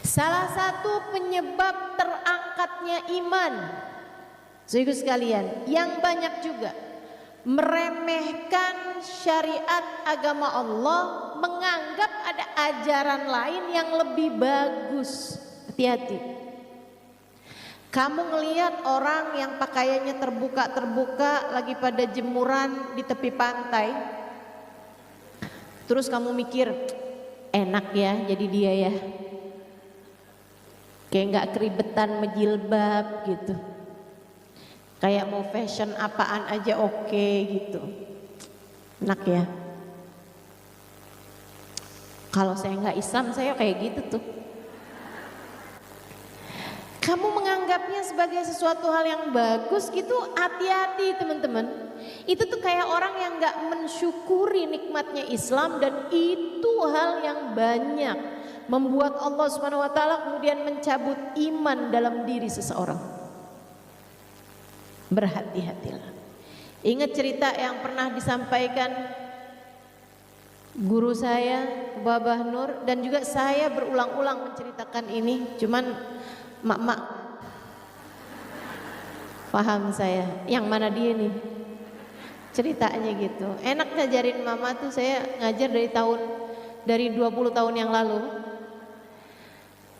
Salah satu penyebab terangkatnya iman, saudara sekalian, yang banyak juga meremehkan syariat agama Allah, menganggap ada ajaran lain yang lebih bagus. Hati-hati. Kamu ngelihat orang yang pakaiannya terbuka-terbuka lagi pada jemuran di tepi pantai, terus kamu mikir, enak ya jadi dia ya, kayak nggak keribetan menjilbab gitu, kayak mau fashion apaan aja oke gitu, enak ya. Kalau saya nggak Islam saya kayak gitu tuh. Kamu menganggapnya sebagai sesuatu hal yang bagus gitu, hati-hati teman-teman. Itu tuh kayak orang yang nggak mensyukuri nikmatnya Islam, dan itu hal yang banyak membuat Allah Subhanahu wa taala kemudian mencabut iman dalam diri seseorang. Berhati-hatilah. Ingat cerita yang pernah disampaikan guru saya, Babah Nur, dan juga saya berulang-ulang menceritakan ini, cuman mak-mak paham saya yang mana dia nih ceritanya gitu. Enak ngajarin mama tuh, saya ngajar dari 20 tahun yang lalu.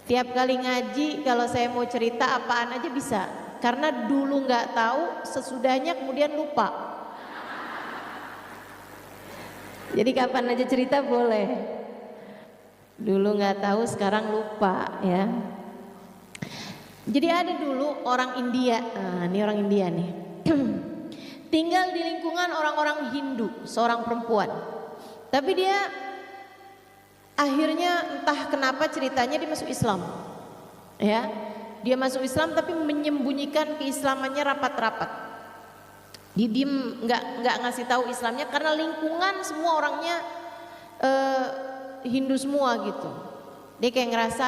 Tiap kali ngaji kalau saya mau cerita apaan aja bisa, karena dulu nggak tahu, sesudahnya kemudian lupa. Jadi kapan aja cerita boleh. Dulu nggak tahu, sekarang lupa ya. Jadi ada dulu orang India, nah ini orang India nih, tinggal di lingkungan orang-orang Hindu, seorang perempuan. Tapi dia akhirnya entah kenapa ceritanya dia masuk Islam, ya. Dia masuk Islam tapi menyembunyikan keislamannya rapat-rapat. Dia diem, nggak ngasih tahu Islamnya karena lingkungan semua orangnya Hindu semua gitu. Dia kayak ngerasa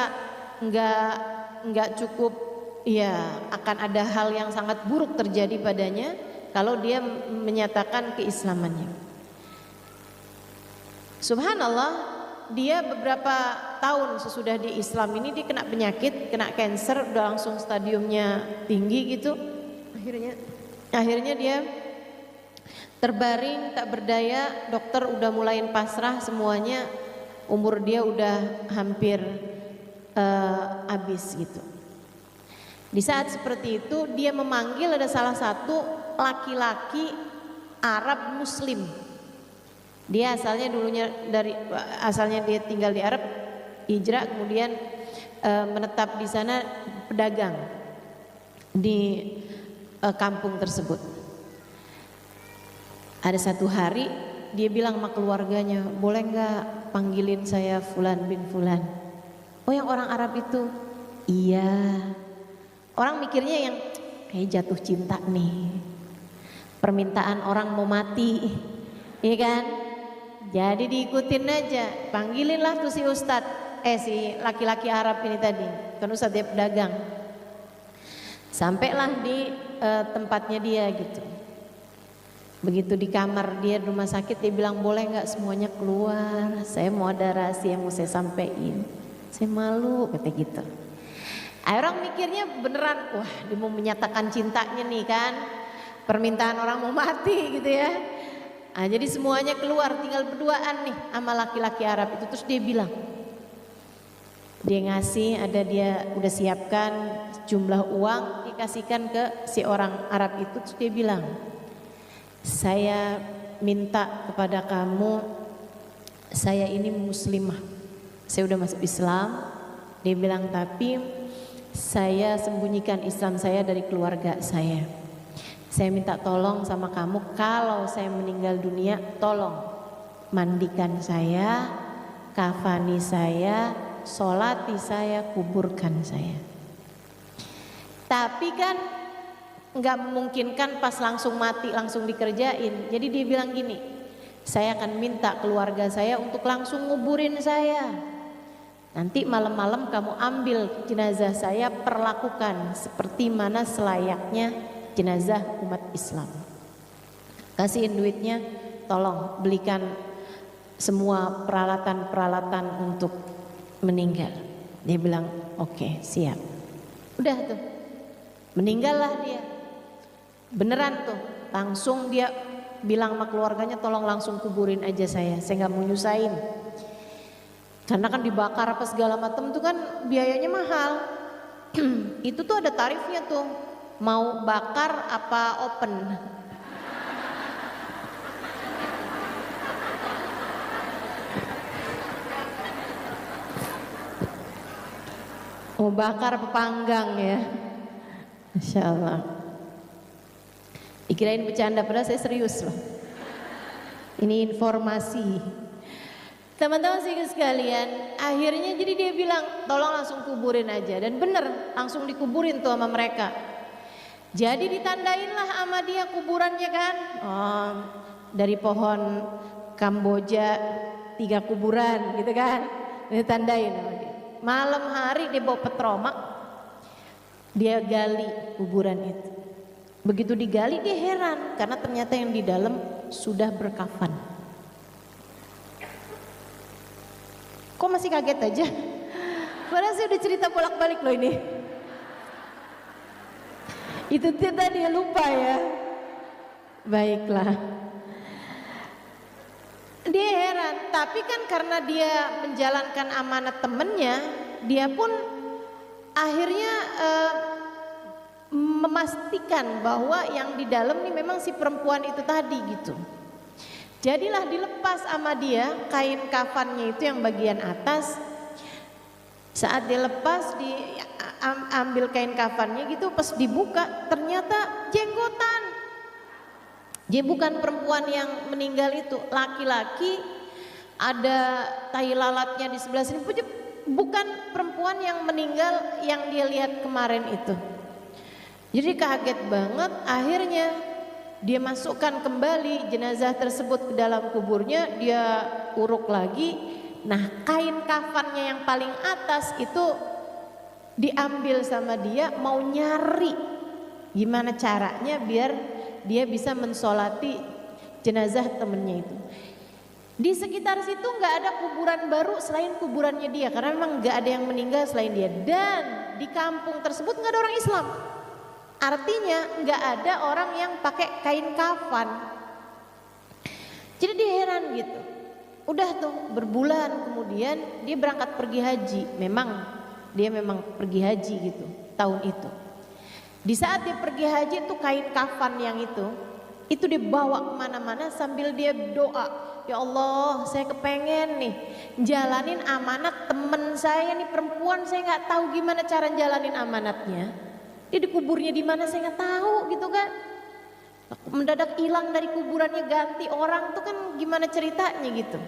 nggak cukup. Ya, akan ada hal yang sangat buruk terjadi padanya kalau dia menyatakan keislamannya. Subhanallah, dia beberapa tahun sesudah di Islam ini dia kena penyakit, kena cancer, udah langsung stadiumnya tinggi gitu. Akhirnya dia terbaring tak berdaya, dokter udah mulai pasrah semuanya, umur dia udah hampir habis gitu. Di saat seperti itu dia memanggil ada salah satu laki-laki Arab Muslim. Dia asalnya dia tinggal di Arab, hijrah kemudian menetap di sana, pedagang di kampung tersebut. Ada satu hari dia bilang sama keluarganya, boleh nggak panggilin saya Fulan bin Fulan? Oh, yang orang Arab itu? Iya. Orang mikirnya yang kayak jatuh cinta nih, permintaan orang mau mati, iya kan? Jadi diikutin aja, panggilinlah tuh si ustadz, si laki-laki Arab ini tadi, kan ustadz dia pedagang. Sampailah di tempatnya dia gitu. Begitu di kamar dia di rumah sakit, dia bilang boleh nggak semuanya keluar, saya mau ada rahasia yang mau saya sampaikan, saya malu kata gitu. Orang mikirnya beneran, wah dia mau menyatakan cintanya nih kan, permintaan orang mau mati gitu ya. Nah, jadi semuanya keluar, tinggal berduaan nih sama laki-laki Arab itu. Terus dia bilang, dia ngasih, dia udah siapkan jumlah uang, dikasihkan ke si orang Arab itu. Terus dia bilang, saya minta kepada kamu, saya ini muslimah, saya udah masuk Islam. Dia bilang, tapi saya sembunyikan Islam saya dari keluarga saya. Saya minta tolong sama kamu, kalau saya meninggal dunia, tolong mandikan saya, kafani saya, sholati saya, kuburkan saya. Tapi kan nggak memungkinkan pas langsung mati langsung dikerjain. Jadi dia bilang gini, saya akan minta keluarga saya untuk langsung nguburin saya. Nanti malam-malam kamu ambil jenazah saya, perlakukan seperti mana selayaknya jenazah umat Islam. Kasihin duitnya, tolong belikan semua peralatan-peralatan untuk meninggal. Dia bilang oke, siap. Udah tuh, meninggallah dia. Beneran tuh, langsung dia bilang sama keluarganya, tolong langsung kuburin aja saya nggak mau nyusahin. Karena kan dibakar apa segala macam tuh kan biayanya mahal. Itu tuh ada tarifnya tuh, mau bakar apa open. Mau bakar apa panggang ya. Masya Allah. Dikirain bercanda, padahal saya serius loh. Ini informasi. Teman-teman sekalian, akhirnya jadi dia bilang, tolong langsung kuburin aja. Dan bener, langsung dikuburin tuh sama mereka. Jadi ditandainlah sama dia kuburannya kan. Oh, dari pohon Kamboja 3 kuburan gitu kan. Ditandain sama dia. Malam hari dia bawa petromak, dia gali kuburan itu. Begitu digali dia heran karena ternyata yang di dalam sudah berkafan. Kok masih kaget aja? Padahal saya udah cerita bolak-balik loh ini. Itu tadi lupa ya. Baiklah. Dia heran, tapi kan karena dia menjalankan amanat temennya, dia pun akhirnya memastikan bahwa yang di dalam nih memang si perempuan itu tadi gitu. Jadilah dilepas sama dia kain kafannya itu yang bagian atas. Saat dilepas, diambil kain kafannya gitu, pas dibuka ternyata jenggotan. Dia bukan perempuan yang meninggal itu, laki-laki, ada tai lalatnya di sebelah sini. Bukan perempuan yang meninggal yang dia lihat kemarin itu. Jadi kaget banget, akhirnya dia masukkan kembali jenazah tersebut ke dalam kuburnya, dia uruk lagi. Nah, kain kafannya yang paling atas itu diambil sama dia, mau nyari gimana caranya biar dia bisa mensolati jenazah temennya itu. Di sekitar situ nggak ada kuburan baru selain kuburannya dia, karena memang nggak ada yang meninggal selain dia. Dan di kampung tersebut nggak ada orang Islam, artinya nggak ada orang yang pakai kain kafan. Jadi dia heran gitu. Udah tuh berbulan kemudian dia berangkat pergi haji. Dia memang pergi haji gitu tahun itu. Di saat dia pergi haji tuh kain kafan yang itu dibawa kemana-mana sambil dia doa, ya Allah saya kepengen nih jalanin amanat temen saya nih perempuan, saya nggak tahu gimana cara jalanin amanatnya. Dia dikuburnya di mana saya nggak tahu gitu kan. Mendadak hilang dari kuburannya, ganti orang tuh kan gimana ceritanya gitu.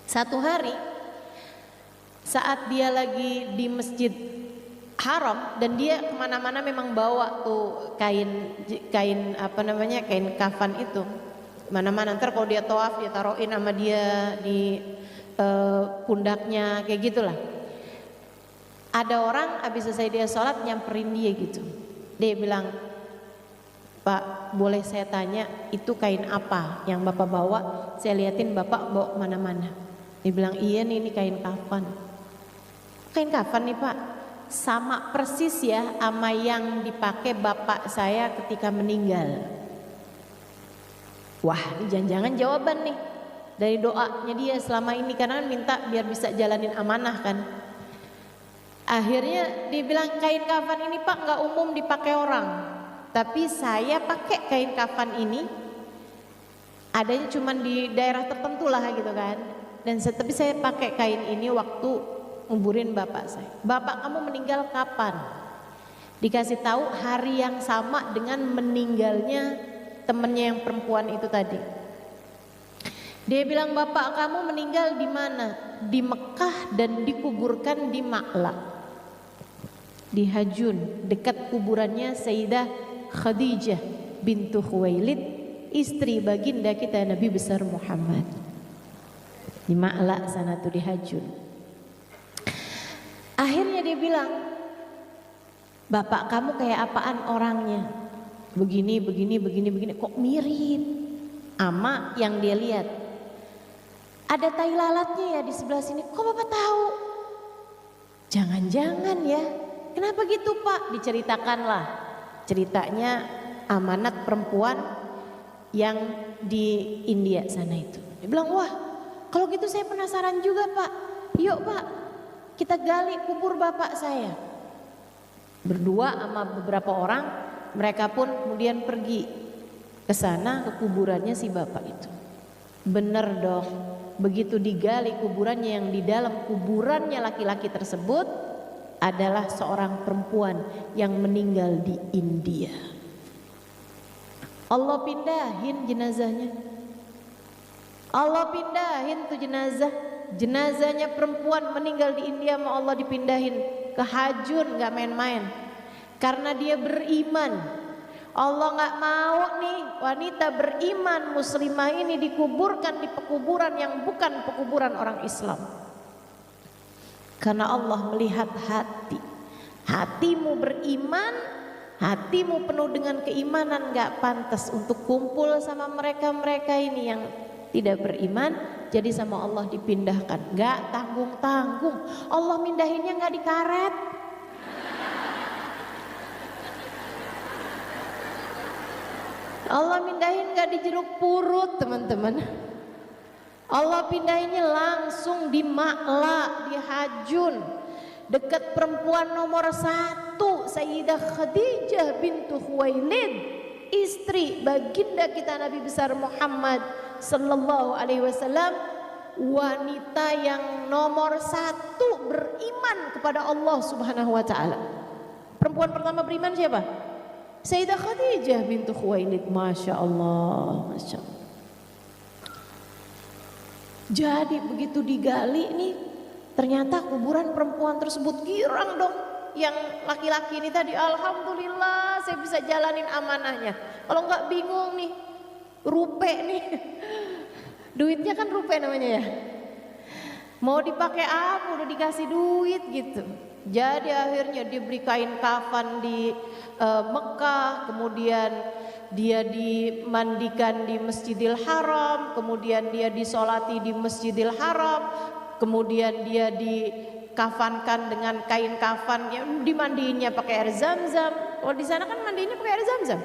Satu hari saat dia lagi di Masjid Haram dan dia kemana-mana memang bawa tuh kain kain kafan itu mana-mana. Ntar kalau dia tawaf dia taruhin sama dia di pundaknya kayak gitulah. Ada orang habis selesai dia sholat nyamperin dia gitu. Dia bilang, Pak boleh saya tanya itu kain apa yang Bapak bawa? Saya liatin Bapak bawa mana-mana. Dia bilang iya nih, ini kain kafan. Kain kafan nih Pak, sama persis ya sama yang dipakai bapak saya ketika meninggal. Wah ini jangan-jangan jawaban nih dari doanya dia selama ini, karena minta biar bisa jalanin amanah kan. Akhirnya dia bilang kain kafan ini Pak nggak umum dipakai orang, tapi saya pakai kain kafan ini adanya cuma di daerah tertentu lah gitu kan. Dan tapi saya pakai kain ini waktu nguburin bapak saya. Bapak kamu meninggal kapan? Dikasih tahu hari yang sama dengan meninggalnya temennya yang perempuan itu tadi. Dia bilang bapak kamu meninggal di mana? Di Mekah dan dikuburkan di Ma'la, di Hajun, dekat kuburannya Sayyidah Khadijah bintu Khuwailid, istri baginda kita Nabi besar Muhammad. Di Ma'la sana tuh di Hajun. Akhirnya dia bilang, bapak kamu kayak apaan orangnya? Begini, kok mirip ama yang dia lihat. Ada tai lalatnya ya di sebelah sini, kok bapak tahu? Jangan-jangan ya, kenapa gitu Pak? Diceritakanlah ceritanya amanat perempuan yang di India sana itu. Dia bilang, wah kalau gitu saya penasaran juga Pak. Yuk Pak, kita gali kubur bapak saya. Berdua sama beberapa orang, mereka pun kemudian pergi ke sana, ke kuburannya si bapak itu. Bener dong, begitu digali kuburannya, yang di dalam kuburannya laki-laki tersebut adalah seorang perempuan yang meninggal di India. Allah pindahin jenazahnya. Allah pindahin tuh jenazah. Jenazahnya perempuan meninggal di India sama Allah dipindahin ke Hajun, gak main-main. Karena dia beriman. Allah gak mau nih wanita beriman muslimah ini dikuburkan di pekuburan yang bukan pekuburan orang Islam. Karena Allah melihat hati. Hatimu beriman, hatimu penuh dengan keimanan, gak pantas untuk kumpul sama mereka-mereka ini yang tidak beriman. Jadi sama Allah dipindahkan, gak tanggung-tanggung. Allah mindahinnya gak dikaret. Allah mindahin gak di jeruk purut teman-teman. Allah pindahinnya langsung di Ma'la, di Hajun, dekat perempuan nomor 1, Sayyidah Khadijah bintu Khuwailid, istri baginda kita Nabi besar Muhammad sallallahu alaihi wasallam, wanita yang nomor 1 beriman kepada Allah Subhanahu wa taala. Perempuan pertama beriman siapa? Sayyidah Khadijah bintu Khuwailid. Masya Allah, Masya Allah. Jadi begitu digali nih, ternyata kuburan perempuan tersebut girang dong. Yang laki-laki ini tadi, alhamdulillah saya bisa jalanin amanahnya. Kalau nggak bingung nih, rupe nih, duitnya kan rupe namanya ya. Mau dipakai apa? Udah dikasih duit gitu. Jadi akhirnya diberi kain kafan di Mekah, kemudian dia dimandikan di Masjidil Haram, kemudian dia disolati di Masjidil Haram, kemudian dia dikafankan dengan kain kafan, yang dimandiinnya pakai air zam-zam. Kalau di sana kan mandiinnya pakai air zam-zam.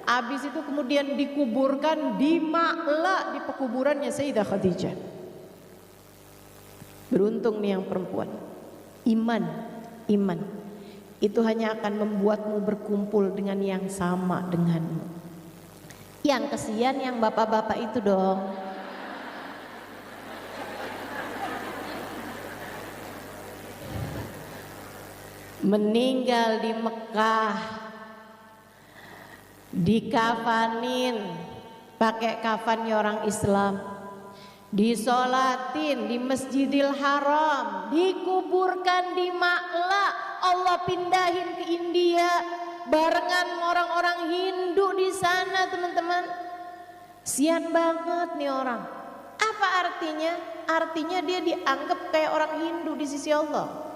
Habis itu kemudian dikuburkan di Ma'la, di pekuburannya Sayyidah Khadijah. Beruntung nih yang perempuan. Iman itu hanya akan membuatmu berkumpul dengan yang sama denganmu. Yang kesian yang bapak-bapak itu dong. Meninggal di Mekah, dikafanin pakai kafannya orang Islam, disolatin di Masjidil Haram, dikuburkan di Ma'la. Allah pindahin ke India barengan orang-orang Hindu di sana, teman-teman. Sian banget nih orang. Apa artinya? Artinya dia dianggap kayak orang Hindu di sisi Allah.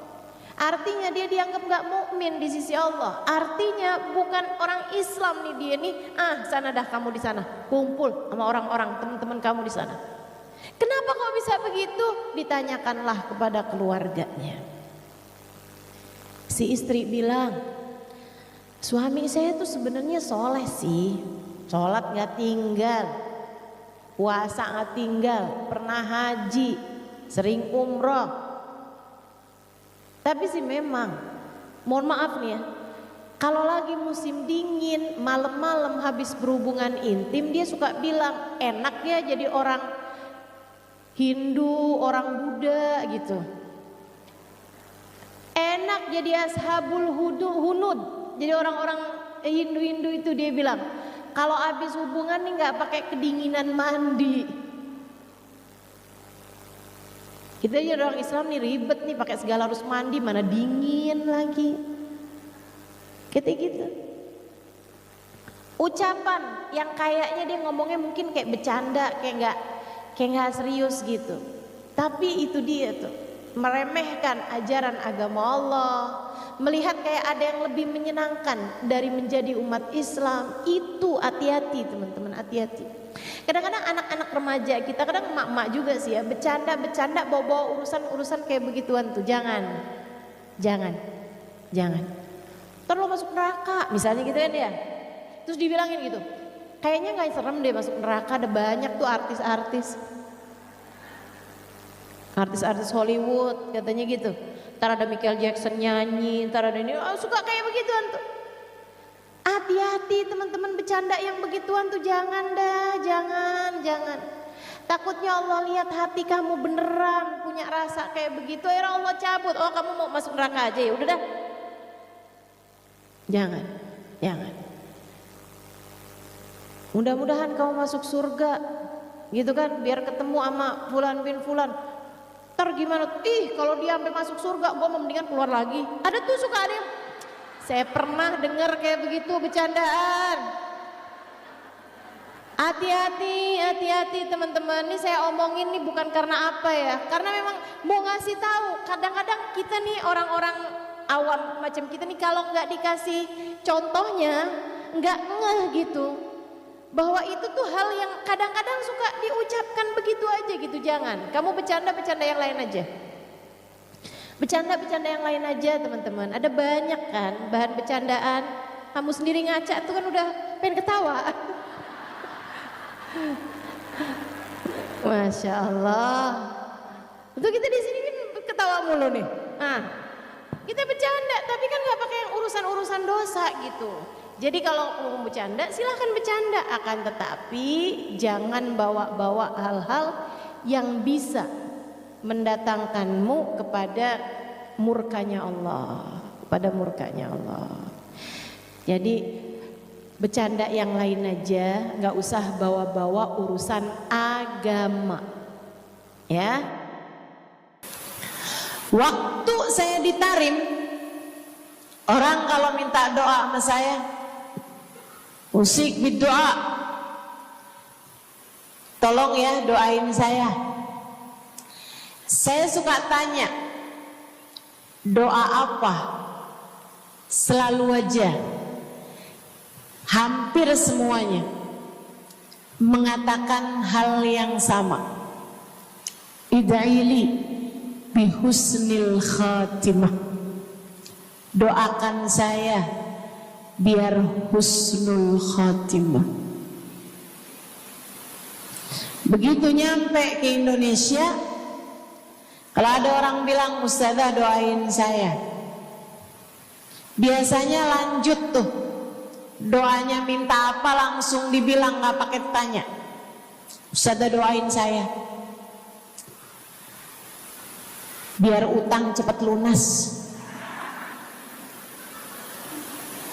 Artinya dia dianggap gak mukmin di sisi Allah. Artinya bukan orang Islam nih dia nih. Sana dah kamu di sana, kumpul sama orang-orang teman-teman kamu di sana. Kenapa kok bisa begitu? Ditanyakanlah kepada keluarganya. Si istri bilang, suami saya tuh sebenarnya soleh sih, sholat gak tinggal, puasa gak tinggal, pernah haji, sering umroh. Tapi sih memang, mohon maaf nih ya, kalau lagi musim dingin, malam-malam habis berhubungan intim, dia suka bilang enak ya jadi orang Hindu, orang Buddha gitu. Enak jadi ashabul hunud, jadi orang-orang Hindu-Hindu itu. Dia bilang kalau habis hubungan nih nggak pakai kedinginan mandi. Kita jadi orang Islam nih ribet nih, pakai segala harus mandi, mana dingin lagi. Kayak gitu. Ucapan yang kayaknya dia ngomongnya mungkin kayak bercanda, kayak nggak serius gitu. Tapi itu dia tuh, meremehkan ajaran agama Allah, melihat kayak ada yang lebih menyenangkan dari menjadi umat Islam. Itu hati-hati teman-teman, hati-hati. Kadang-kadang anak-anak remaja kita, kadang emak-emak juga sih ya, bercanda-bercanda bawa-bawa urusan-urusan kayak begituan tuh. Jangan. Jangan. Ntar lo masuk neraka, misalnya gitu kan ya. Terus dibilangin gitu, kayaknya gak serem deh masuk neraka, ada banyak tuh artis Hollywood katanya gitu. Ntar ada Michael Jackson nyanyi, ntar ada ini, suka kayak begituan tuh. Hati-hati teman-teman, bercanda yang begituan tuh jangan dah, jangan. Takutnya Allah lihat hati kamu beneran punya rasa kayak begitu, akhirnya Allah cabut. Oh kamu mau masuk neraka aja ya, udah dah. Jangan. Mudah-mudahan kamu masuk surga, gitu kan? Biar ketemu sama fulan bin fulan. Ntar gimana? Kalau dia sampai masuk surga, gue mendingan keluar lagi. Ada tuh suka ada yang, saya pernah dengar kayak begitu bercandaan. Hati-hati teman-teman. Ini saya omongin nih bukan karena apa ya, karena memang mau ngasih tahu. Kadang-kadang kita nih orang-orang awam macam kita nih, kalau nggak dikasih contohnya nggak ngeh gitu, bahwa itu tuh hal yang kadang-kadang suka diucapkan begitu aja gitu. Jangan, kamu bercanda yang lain aja. Bercanda yang lain aja teman-teman. Ada banyak kan bahan bercandaan. Kamu sendiri ngaca tuh kan udah pengen ketawa. Masya Allah. Untuk kita di sini kan ketawa mulu nih. Kita bercanda tapi kan nggak pakai yang urusan dosa gitu. Jadi kalau mau bercanda silahkan bercanda, akan tetapi jangan bawa-bawa hal-hal yang bisa mendatangkanmu kepada murkanya Allah, Jadi bercanda yang lain aja, nggak usah bawa-bawa urusan agama, ya. Waktu saya di Tarim, orang kalau minta doa sama saya, usik berdoa, tolong ya doain saya. Saya suka tanya, doa apa? Selalu aja, hampir semuanya mengatakan hal yang sama. Ida'ili bihusnil khatimah. Doakan saya biar husnul khatimah. Begitu nyampe ke Indonesia, kalau ada orang bilang Ustazah doain saya, biasanya lanjut tuh doanya, minta apa langsung dibilang, nggak pakai tanya. Ustazah doain saya biar utang cepat lunas.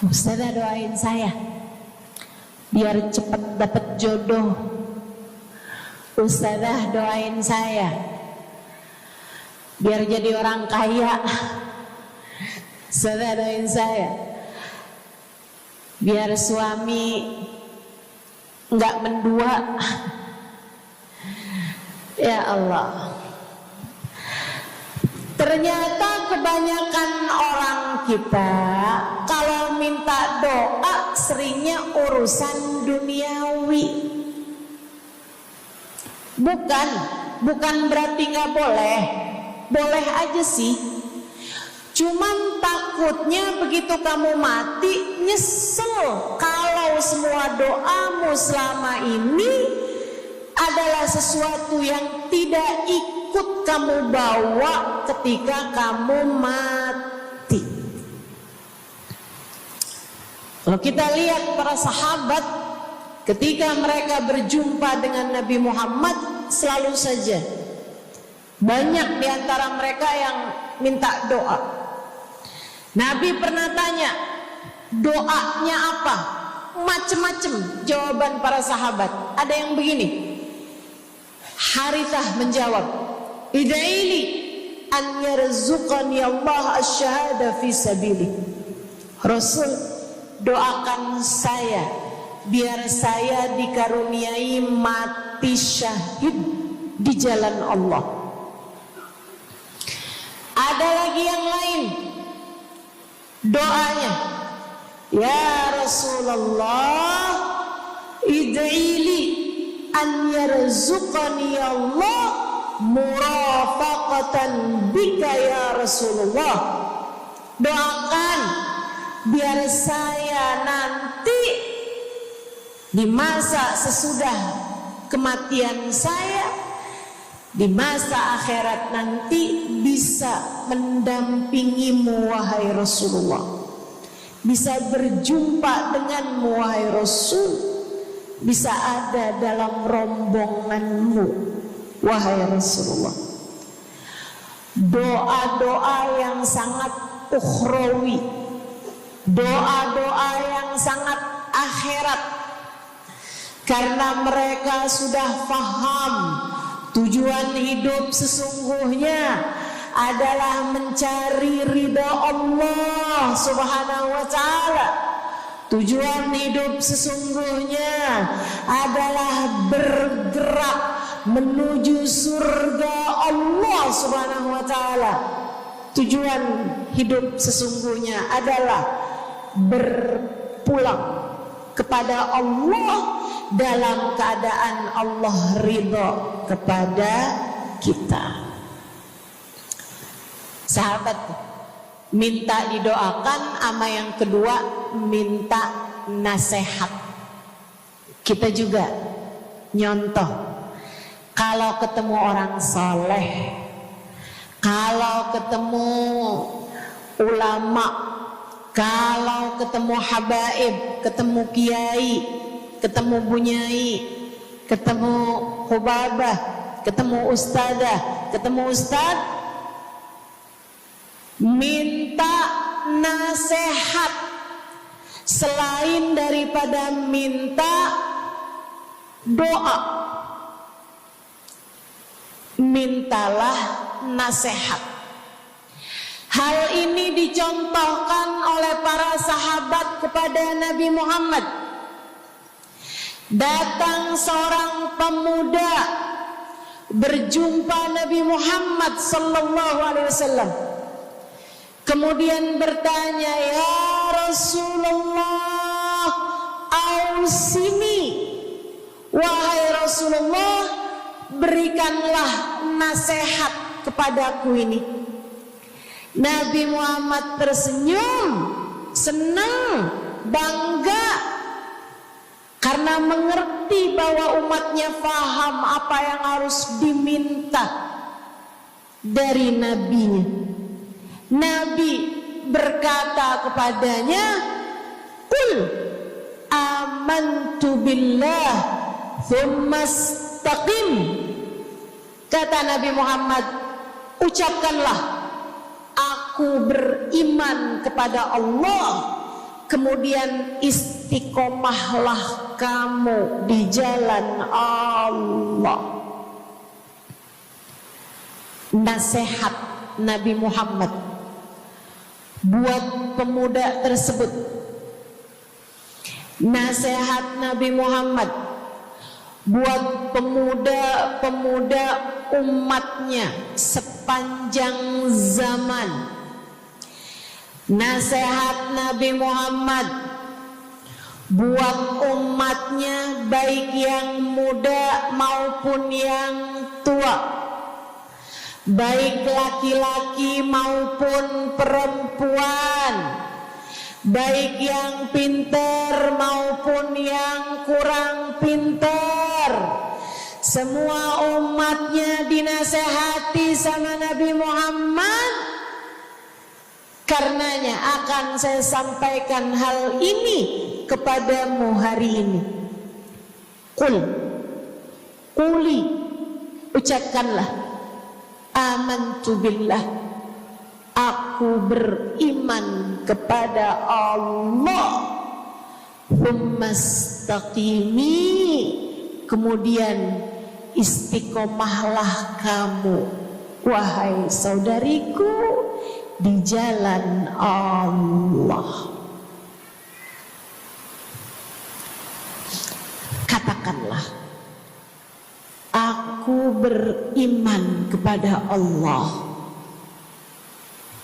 Ustazah doain saya biar cepat dapat jodoh. Ustazah doain saya biar jadi orang kaya. Ustazah doain saya biar suami nggak mendua. Ya Allah, ternyata kebanyakan orang kita kalau minta doa seringnya urusan duniawi. Bukan berarti nggak boleh, boleh aja sih. Cuman takutnya begitu kamu mati nyesel kalau semua doamu selama ini adalah sesuatu yang tidak ikut kamu bawa ketika kamu mati. Kalau kita lihat para sahabat ketika mereka berjumpa dengan Nabi Muhammad, selalu saja banyak di antara mereka yang minta doa. Nabi pernah tanya, doanya apa? Macem-macem jawaban para sahabat. Ada yang begini, Harithah menjawab, Ida'ili an yarzuqani Allah asyhada fi sabili. Rasul, doakan saya biar saya dikaruniai mati syahid di jalan Allah. Ada lagi yang lain doanya, ya Rasulullah, id'ili an yarzuqani Allah murafaqatan bika ya Rasulullah. Doakan biar saya nanti di masa sesudah kematian saya, di masa akhirat nanti bisa mendampingimu wahai Rasulullah, bisa berjumpa denganmu wahai Rasul, bisa ada dalam rombonganmu wahai Rasulullah. Doa-doa yang sangat ukhrawi, doa-doa yang sangat akhirat, karena mereka sudah faham tujuan hidup sesungguhnya adalah mencari ridha Allah Subhanahu wa ta'ala. Tujuan hidup sesungguhnya adalah bergerak menuju surga Allah Subhanahu wa ta'ala. Tujuan hidup sesungguhnya adalah berpulang kepada Allah dalam keadaan Allah ridha kepada kita. Sahabat, minta didoakan, ama yang kedua minta nasihat. Kita juga nyontoh, kalau ketemu orang soleh, kalau ketemu ulama, kalau ketemu habaib, ketemu kiai, ketemu bunyai, ketemu khubabah, ketemu ustadzah, ketemu ustadz, minta nasihat. Selain daripada minta doa, mintalah nasihat. Hal ini dicontohkan oleh para sahabat kepada Nabi Muhammad. Datang seorang pemuda berjumpa Nabi Muhammad sallallahu alaihi wasallam. Kemudian bertanya, "Ya Rasulullah, ausini, wahai Rasulullah, berikanlah nasihat kepadaku ini." Nabi Muhammad tersenyum, senang, bangga, karena mengerti bahwa umatnya faham apa yang harus diminta dari nabinya. Nabi berkata kepadanya, "Qul amantu billah thumma istaqim." Kata Nabi Muhammad, ucapkanlah, aku beriman kepada Allah, kemudian istiqomahlah kamu di jalan Allah. Nasihat Nabi Muhammad buat pemuda tersebut, nasihat Nabi Muhammad buat pemuda-pemuda umatnya sepanjang zaman, nasihat Nabi Muhammad buat umatnya baik yang muda maupun yang tua, baik laki-laki maupun perempuan, baik yang pintar maupun yang kurang pintar, semua umatnya dinasehati sama Nabi Muhammad. Karenanya akan saya sampaikan hal ini kepadamu hari ini. Quli, ucapkanlah, amantu billah, aku beriman kepada Allah, tsumastaqimi, kemudian istiqomahlah kamu wahai saudariku di jalan Allah. Katakanlah, aku beriman kepada Allah,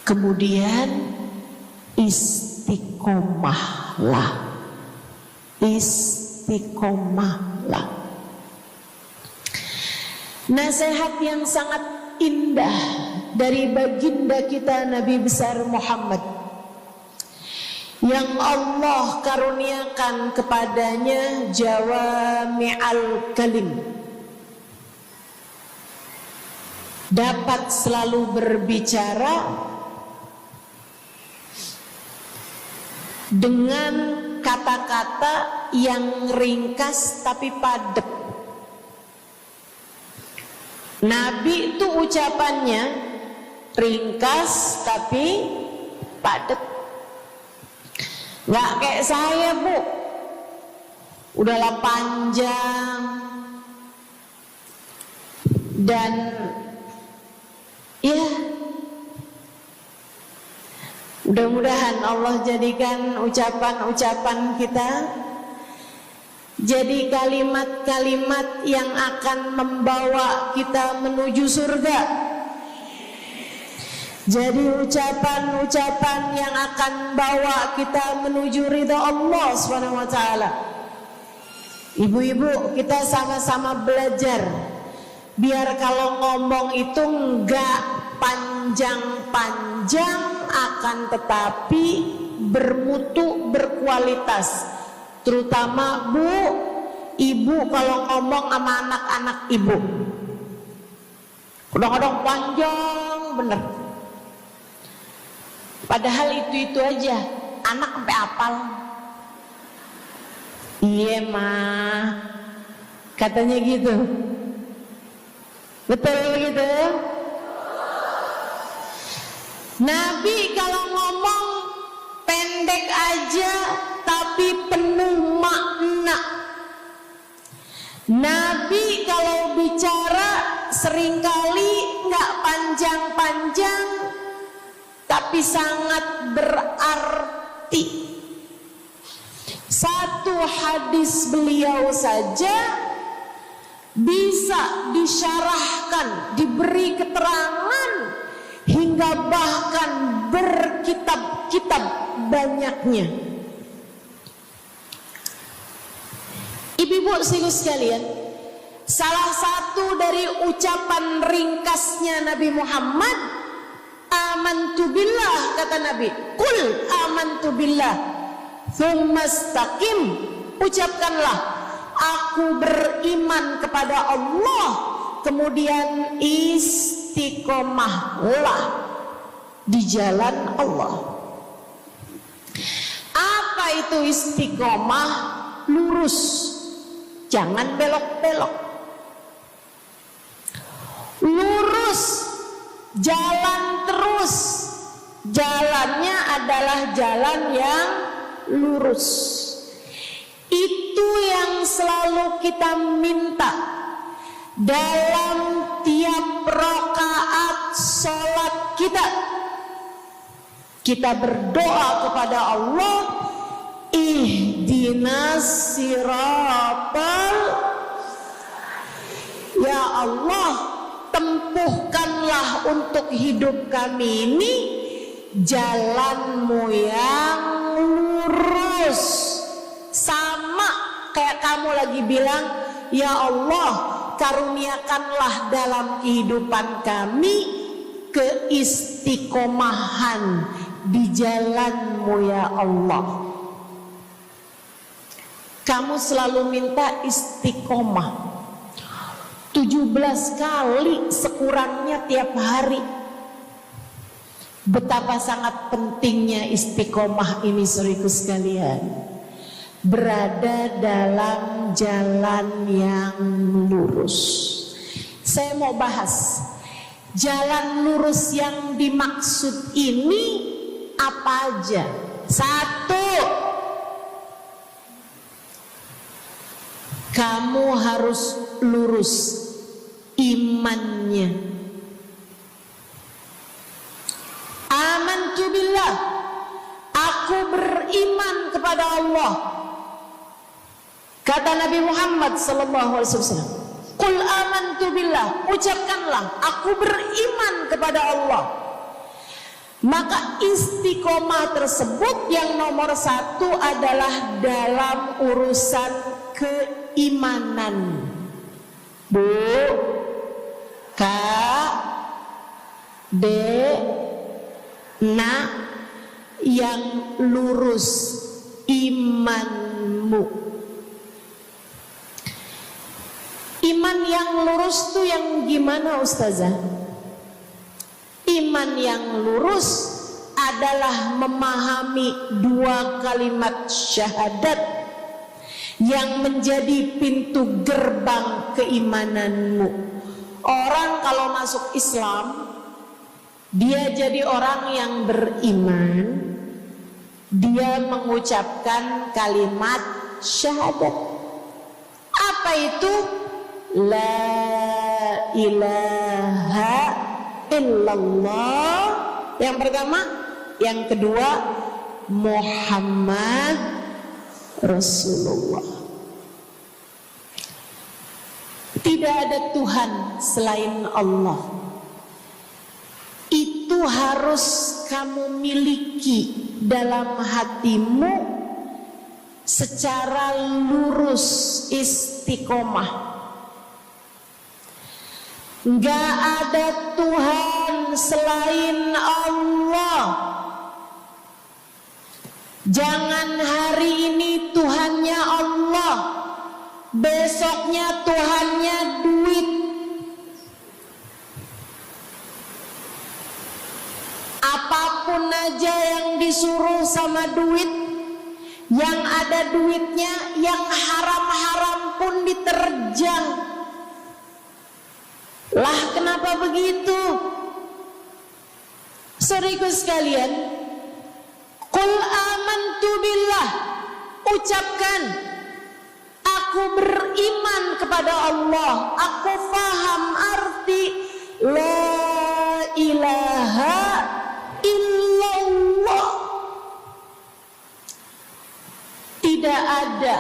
kemudian istiqomahlah. Istiqomahlah. Nasihat yang sangat indah dari baginda kita Nabi besar Muhammad yang Allah karuniakan kepadanya jawami'al kalim, dapat selalu berbicara dengan kata-kata yang ringkas tapi padat. Nabi itu ucapannya ringkas tapi padat. Nggak kayak saya, Bu, udahlah panjang. Dan ya, mudah-mudahan Allah jadikan ucapan-ucapan kita jadi kalimat-kalimat yang akan membawa kita menuju surga. Jadi ucapan-ucapan yang akan bawa kita menuju ridha Allah SWT. Ibu-ibu, kita sama-sama belajar biar kalau ngomong itu enggak panjang-panjang, akan tetapi bermutu, berkualitas. Terutama Bu, ibu kalau ngomong sama anak-anak ibu, kadang-kadang panjang bener. Padahal itu aja, anak sampai apal. Iya mah, katanya gitu. Betul gitu? Nabi kalau ngomong pendek aja tapi penuh makna. Nabi kalau bicara seringkali nggak panjang-panjang tapi sangat berarti. Satu hadis beliau saja bisa disyarahkan, diberi keterangan, hingga bahkan berkitab-kitab banyaknya. Ibu-ibu sekalian, salah satu dari ucapan ringkasnya Nabi Muhammad, amantu billah, kata Nabi, qul amantu billah tsumma istaqim, ucapkanlah aku beriman kepada Allah, kemudian istiqomahlah di jalan Allah. Apa itu istiqomah? Lurus, jangan belok-belok. Lurus, jalan terus. Jalannya adalah jalan yang lurus. Itu yang selalu kita minta dalam tiap rakaat sholat kita. Kita berdoa kepada Allah, ihdinas siratal, ya Allah, tempuhkanlah untuk hidup kami ini jalanmu yang lurus. Sama kayak kamu lagi bilang, ya Allah, karuniakanlah dalam kehidupan kami keistiqomahan di jalanmu ya Allah. Kamu selalu minta istiqomah 17 kali sekurangnya tiap hari. Betapa sangat pentingnya istiqomah ini, saudaraku sekalian. Berada dalam jalan yang lurus. Saya mau bahas jalan lurus yang dimaksud ini apa aja. Satu, kamu harus lurus imannya. Amantu billah, aku beriman kepada Allah. Kata Nabi Muhammad sallallahu alaihi wasallam, qul amantu billah, ucapkanlah aku beriman kepada Allah. Maka istiqomah tersebut yang nomor satu adalah dalam urusan keimanan. Bu, K, D, Na, yang lurus imanmu. Iman yang lurus tuh yang gimana Ustazah? Iman yang lurus adalah memahami 2 kalimat syahadat yang menjadi pintu gerbang keimananmu. Orang kalau masuk Islam, dia jadi orang yang beriman, dia mengucapkan kalimat syahadat. Apa itu? La ilaha illallah. Yang pertama. Yang kedua, Muhammad Rasulullah. Tidak ada Tuhan selain Allah. Itu harus kamu miliki dalam hatimu secara lurus, istiqomah. Enggak ada Tuhan selain Allah. Jangan hari ini Tuhannya Allah, besoknya Tuhannya duit. Apapun aja yang disuruh sama duit, yang ada duitnya, yang haram-haram pun diterjang. Lah kenapa begitu? Saudaraku sekalian, qul amantu billah, ucapkan aku beriman kepada Allah, aku faham arti la ilaha illallah. Tidak ada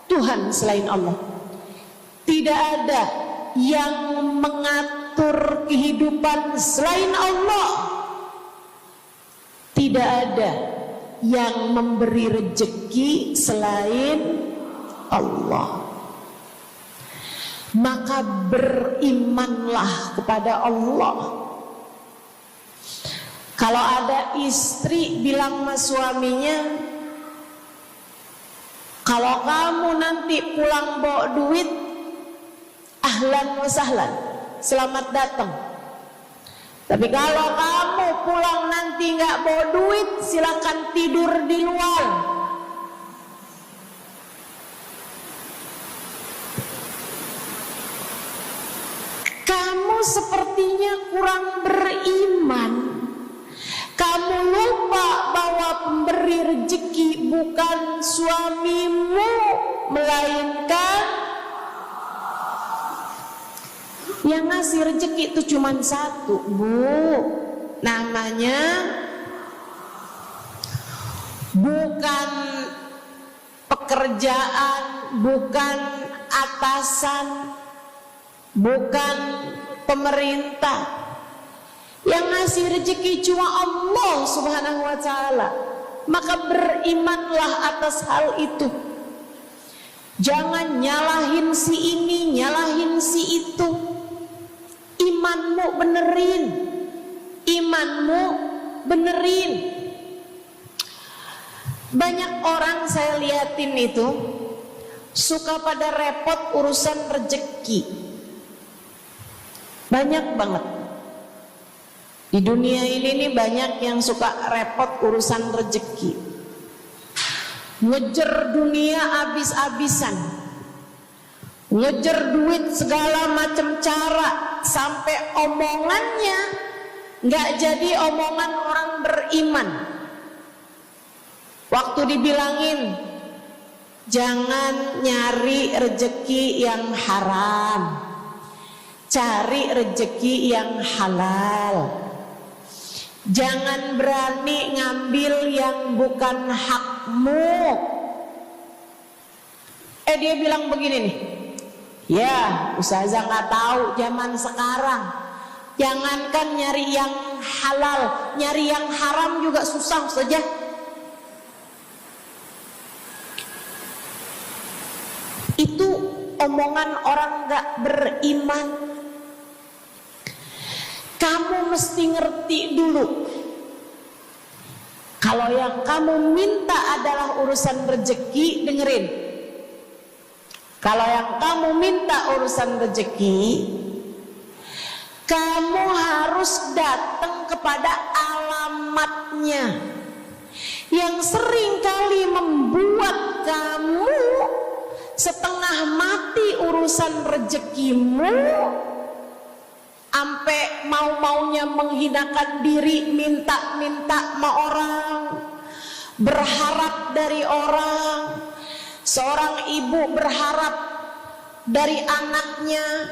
Tuhan selain Allah. Tidak ada yang mengatur kehidupan selain Allah. Tidak ada yang memberi rezeki selain Allah. Maka berimanlah kepada Allah. Kalau ada istri bilang sama suaminya, kalau kamu nanti pulang bawa duit, ahlan wa sahlan, selamat datang. Tapi kalau kamu pulang nanti nggak bawa duit, silakan tidur di luar. Kamu sepertinya kurang beriman. Kamu lupa bahwa pemberi rezeki bukan suamimu, melainkan yang ngasih rezeki itu cuma satu, Bu. Namanya bukan pekerjaan, bukan atasan, bukan pemerintah. Yang ngasih rezeki cuma Allah Subhanahu wa ta'ala. Maka berimanlah atas hal itu. Jangan nyalahin si ini, nyalahin si itu. Imanmu benerin. Imanmu benerin. Banyak orang saya liatin itu suka pada repot urusan rezeki. Banyak banget. Di dunia ini nih banyak yang suka repot urusan rezeki. Ngejar dunia abis-abisan. Ngejar duit segala macam cara, sampai omongannya nggak jadi omongan orang beriman. Waktu dibilangin jangan nyari rezeki yang haram, cari rezeki yang halal. Jangan berani ngambil yang bukan hakmu. Dia bilang begini nih, ya Ustazah nggak tahu zaman sekarang. Jangankan nyari yang halal, nyari yang haram juga susah saja. Itu omongan orang nggak beriman. Kamu mesti ngerti dulu, Kalau yang kamu minta adalah urusan rezeki, dengerin. Kalau yang kamu minta urusan rezeki, kamu harus datang kepada alamatnya. Yang sering kali membuat kamu setengah mati urusan rezekimu, sampai mau-maunya menghinakan diri, minta-minta sama orang, berharap dari orang. Seorang ibu berharap dari anaknya,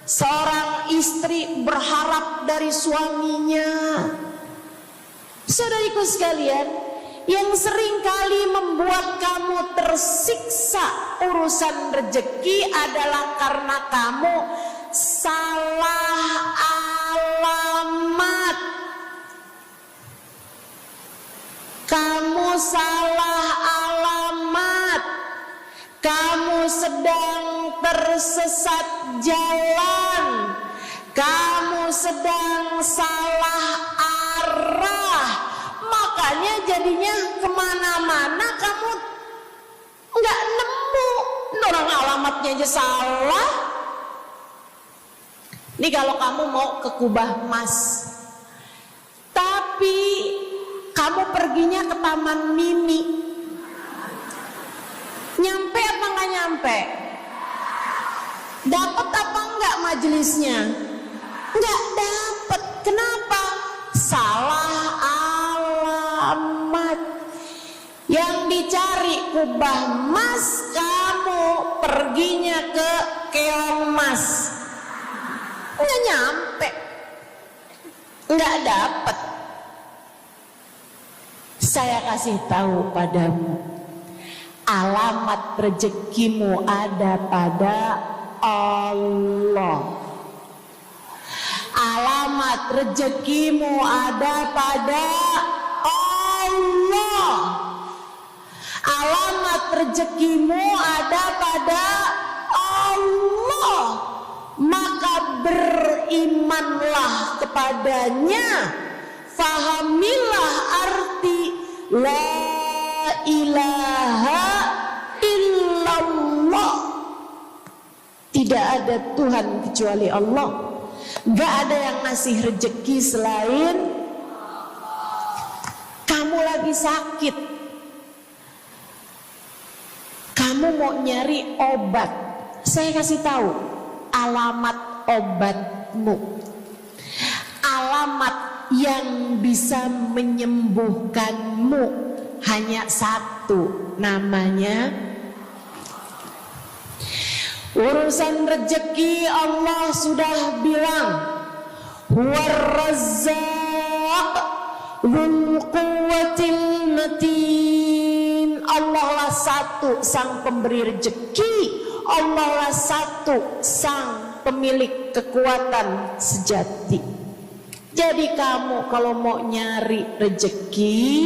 seorang istri berharap dari suaminya. Saudariku sekalian, yang sering kali membuat kamu tersiksa urusan rezeki adalah karena kamu salah alamat. Kamu salah alamat. Kamu sedang tersesat jalan. Kamu sedang salah arah. Makanya jadinya kemana-mana kamu nggak nemu. Orang alamatnya aja salah. Ini kalau kamu mau ke Kubah Mas, tapi kamu perginya ke Taman Mini, nyampe apa nggak nyampe? Dapat apa enggak majelisnya? Nggak dapat. Kenapa? Salah alamat. Yang dicari Kubah Mas, kamu perginya ke Keong Mas. Nggak nyampe, nggak dapat. Saya kasih tahu padamu, alamat rezekimu ada pada Allah. Alamat rezekimu ada pada Allah. Alamat rezekimu ada pada Allah. Maka berimanlah kepadanya, fahamilah arti la ilaha illallah. Tidak ada Tuhan kecuali Allah. Gak ada yang ngasih rezeki selain. Kamu lagi sakit, kamu mau nyari obat, saya kasih tahu alamat obatmu. Alamat yang bisa menyembuhkanmu hanya satu, namanya urusan rezeki. Allah sudah bilang, huwar razzaq dzul quwwatil matin. Allah lah satu sang pemberi rezeki. Allah lah satu sang pemilik kekuatan sejati. Jadi kamu kalau mau nyari rezeki,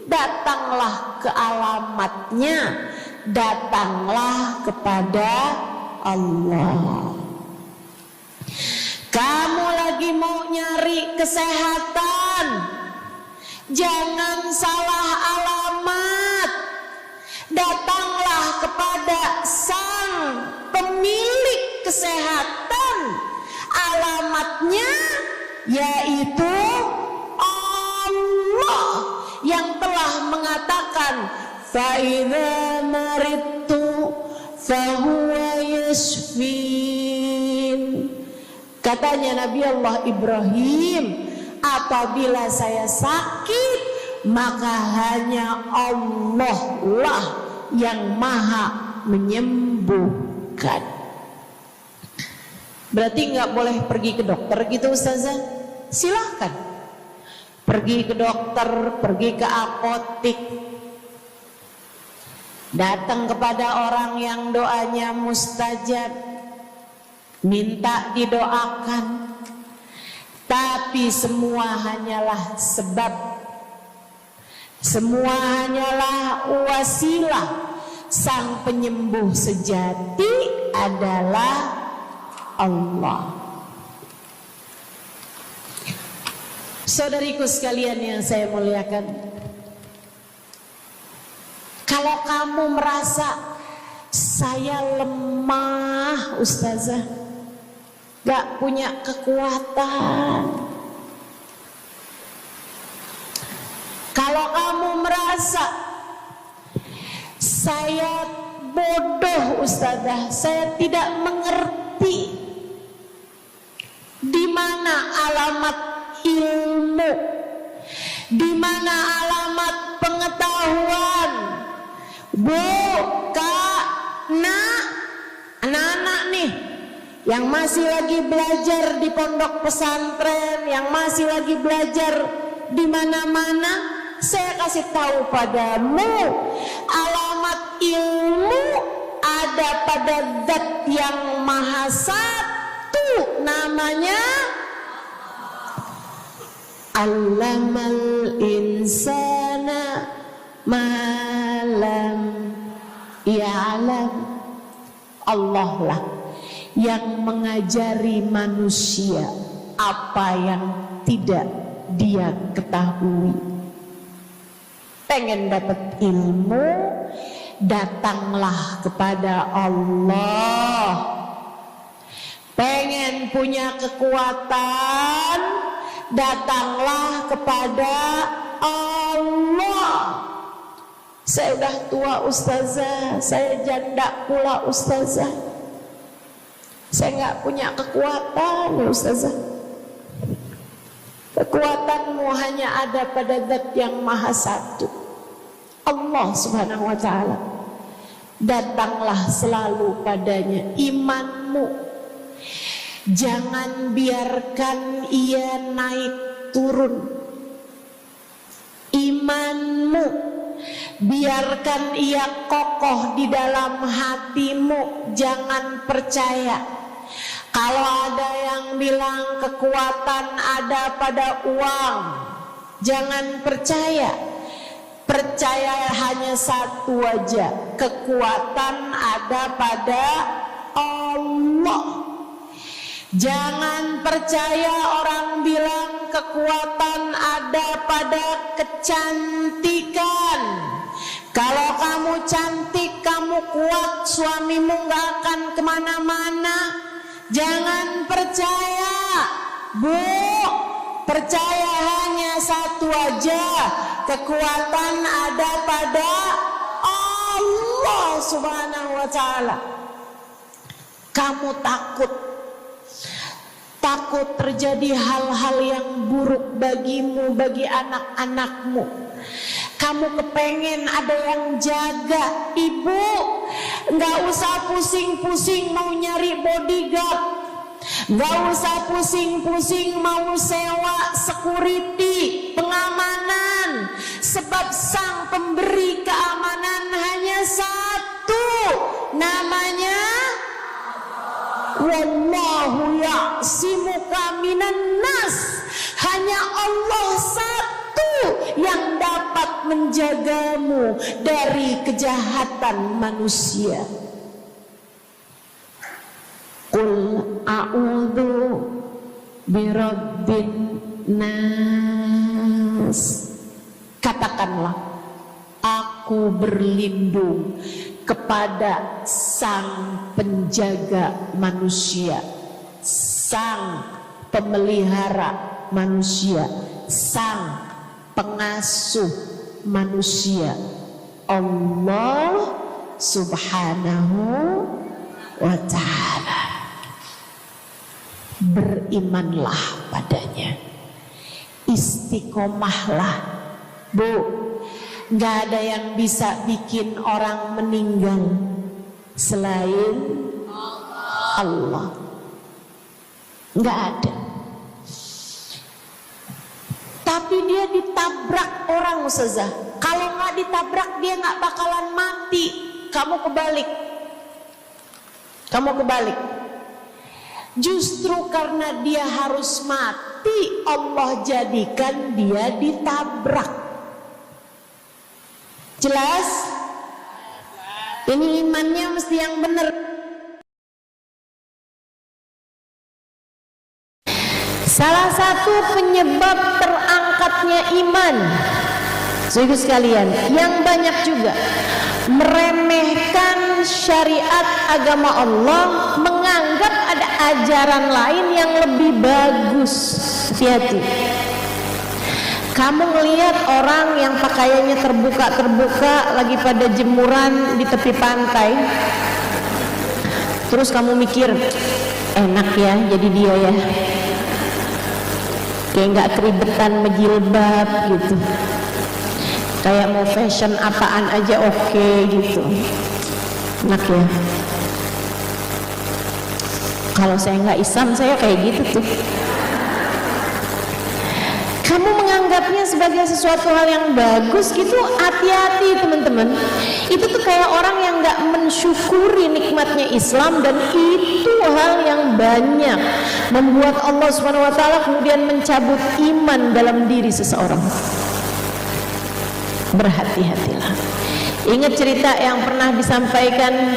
datanglah ke alamatnya, datanglah kepada Allah. Kamu lagi mau nyari kesehatan, jangan salah alamat. Datanglah kepada sang pemilik kesehatan. Alamatnya yaitu Allah yang telah mengatakan, فَإِذَا مَرِضْتُ فَهُوَ يَشْفِينِ. Katanya Nabi Allah Ibrahim, apabila saya sakit, maka hanya Allah lah yang maha menyembuhkan. Berarti nggak boleh pergi ke dokter gitu Ustazah? Silahkan pergi ke dokter, pergi ke apotik, datang kepada orang yang doanya mustajab, minta didoakan. Tapi semua hanyalah sebab, semua hanyalah wasilah. Sang penyembuh sejati adalah Allah. Saudariku sekalian yang saya muliakan, kalau kamu merasa saya lemah ustazah, gak punya kekuatan, kalau kamu merasa saya bodoh ustazah, saya tidak mengerti di mana alamat ilmu, di mana alamat pengetahuan. Bu, kak, nak, anak-anak nih yang masih lagi belajar di pondok pesantren, yang masih lagi belajar di mana-mana, saya kasih tahu padamu, alamat ilmu ada pada Zat yang Maha Satu, namanya Allamal insana malam ya'lam. Allah lah yang mengajari manusia apa yang tidak dia ketahui. Pengen dapat ilmu, datanglah kepada Allah. Pengen punya kekuatan, datanglah kepada Allah. Saya udah tua ustazah, saya janda pula ustazah, saya nggak punya kekuatan ustazah. Kekuatanmu hanya ada pada Zat yang Maha Satu, Allah Subhanahu wa Ta'ala. Datanglah selalu padanya. Imanmu jangan biarkan ia naik turun. Imanmu biarkan ia kokoh di dalam hatimu. Jangan percaya kalau ada yang bilang kekuatan ada pada uang. Jangan percaya. Percaya hanya satu aja, kekuatan ada pada Allah. Jangan percaya orang bilang kekuatan ada pada kecantikan. Kalau kamu cantik, kamu kuat, suamimu gak akan kemana-mana. Jangan percaya, Bu. Percaya hanya satu aja, kekuatan ada pada Allah Subhanahu wa Ta'ala. Kamu takut terjadi hal-hal yang buruk bagimu, bagi anak-anakmu. Kamu kepengen ada yang jaga. Ibu gak usah pusing-pusing mau nyari bodyguard, gak usah pusing-pusing mau sewa security, pengamanan. Sebab sang pemberi keamanan hanya satu, namanya Wallahu ya'simuka minan nas. Hanya Allah satu yang dapat menjagamu dari kejahatan manusia. Qul a'udzu birabbin nas. Katakanlah, aku berlindung kepada sang penjaga manusia, sang pemelihara manusia, sang pengasuh manusia, Allah Subhanahu wa Ta'ala. Berimanlah padanya, istiqomahlah. Bu, gak ada yang bisa bikin orang meninggal selain Allah. Gak ada. Tapi dia ditabrak orang ustazah. Kalau gak ditabrak dia gak bakalan mati. Kamu kebalik. Justru karena dia harus mati, Allah jadikan dia ditabrak. Jelas? Ini imannya mesti yang benar. Salah satu penyebab terakhir rumaknya iman. Saudara sekalian, yang banyak juga meremehkan syariat agama Allah, menganggap ada ajaran lain yang lebih bagus. Hati-hati. Kamu melihat orang yang pakaiannya terbuka lagi pada jemuran di tepi pantai, terus kamu mikir, enak ya jadi dia ya, kayak nggak keribetan menjilbab gitu, kayak mau fashion apaan aja oke gitu, enak ya. Kalau saya nggak Islam saya kayak gitu tuh. Kamu menganggapnya sebagai sesuatu hal yang bagus gitu, hati-hati teman-teman. Itu tuh kayak orang yang nggak mensyukuri nikmatnya Islam, dan itu hal yang banyak membuat Allah Subhanahu Wa Taala kemudian mencabut iman dalam diri seseorang. Berhati-hatilah. Ingat cerita yang pernah disampaikan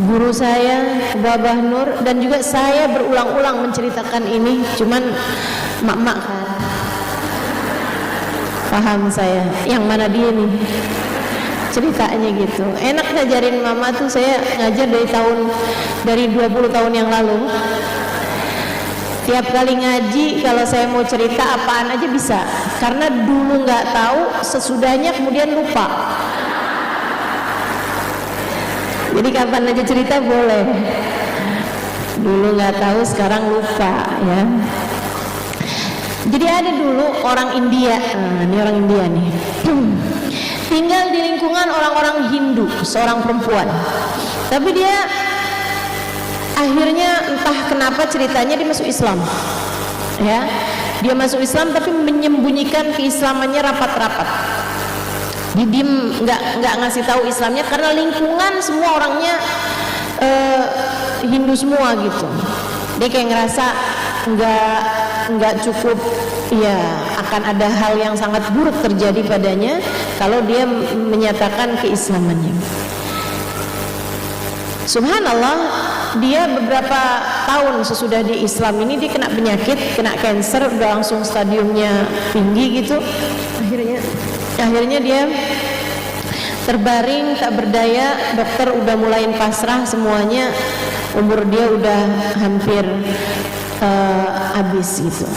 guru saya, Babah Nur, dan juga saya berulang-ulang menceritakan ini, cuman mak-mak kan paham saya yang mana dia nih ceritanya gitu. Enak ngajarin mama tuh, saya ngajar dari 20 tahun yang lalu. Tiap kali ngaji kalau saya mau cerita apaan aja bisa, karena dulu nggak tahu, sesudahnya kemudian lupa. Jadi kapan aja cerita boleh. Dulu nggak tahu, sekarang lupa ya. Jadi ada dulu orang India, ini orang India nih, tinggal di lingkungan orang-orang Hindu, seorang perempuan. Tapi dia akhirnya entah kenapa ceritanya dia masuk Islam, ya. Dia masuk Islam tapi menyembunyikan keislamannya rapat-rapat. Diem, nggak ngasih tahu Islamnya karena lingkungan semua orangnya Hindu semua gitu. Dia kayak ngerasa nggak cukup, ya akan ada hal yang sangat buruk terjadi padanya kalau dia menyatakan keislamannya. Subhanallah, dia beberapa tahun sesudah di Islam ini dia kena penyakit, kena cancer, udah langsung stadiumnya tinggi gitu. Akhirnya dia terbaring tak berdaya, dokter udah mulai pasrah semuanya, umur dia udah hampir habis gitu.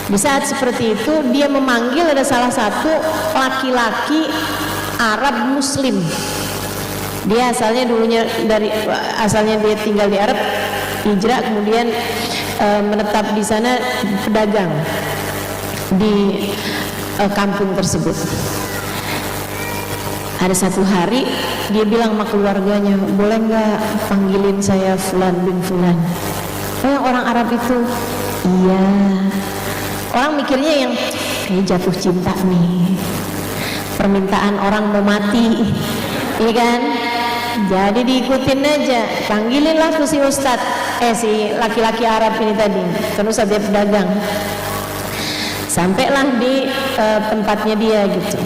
Di saat seperti itu dia memanggil ada salah satu laki-laki Arab Muslim. Dia asalnya dia tinggal di Arab, hijrah kemudian menetap di sana, pedagang di kampung tersebut. Ada satu hari dia bilang sama keluarganya, boleh nggak panggilin saya Fulan bin Fulan? Oh, yang orang Arab itu? Iya. Orang mikirnya yang kayak jatuh cinta nih, permintaan orang mau mati, iya kan? Jadi diikutin aja, panggilinlah tuh si Ustadz, si laki-laki Arab ini tadi, terus dia pedagang. Sampailah di tempatnya dia gitu.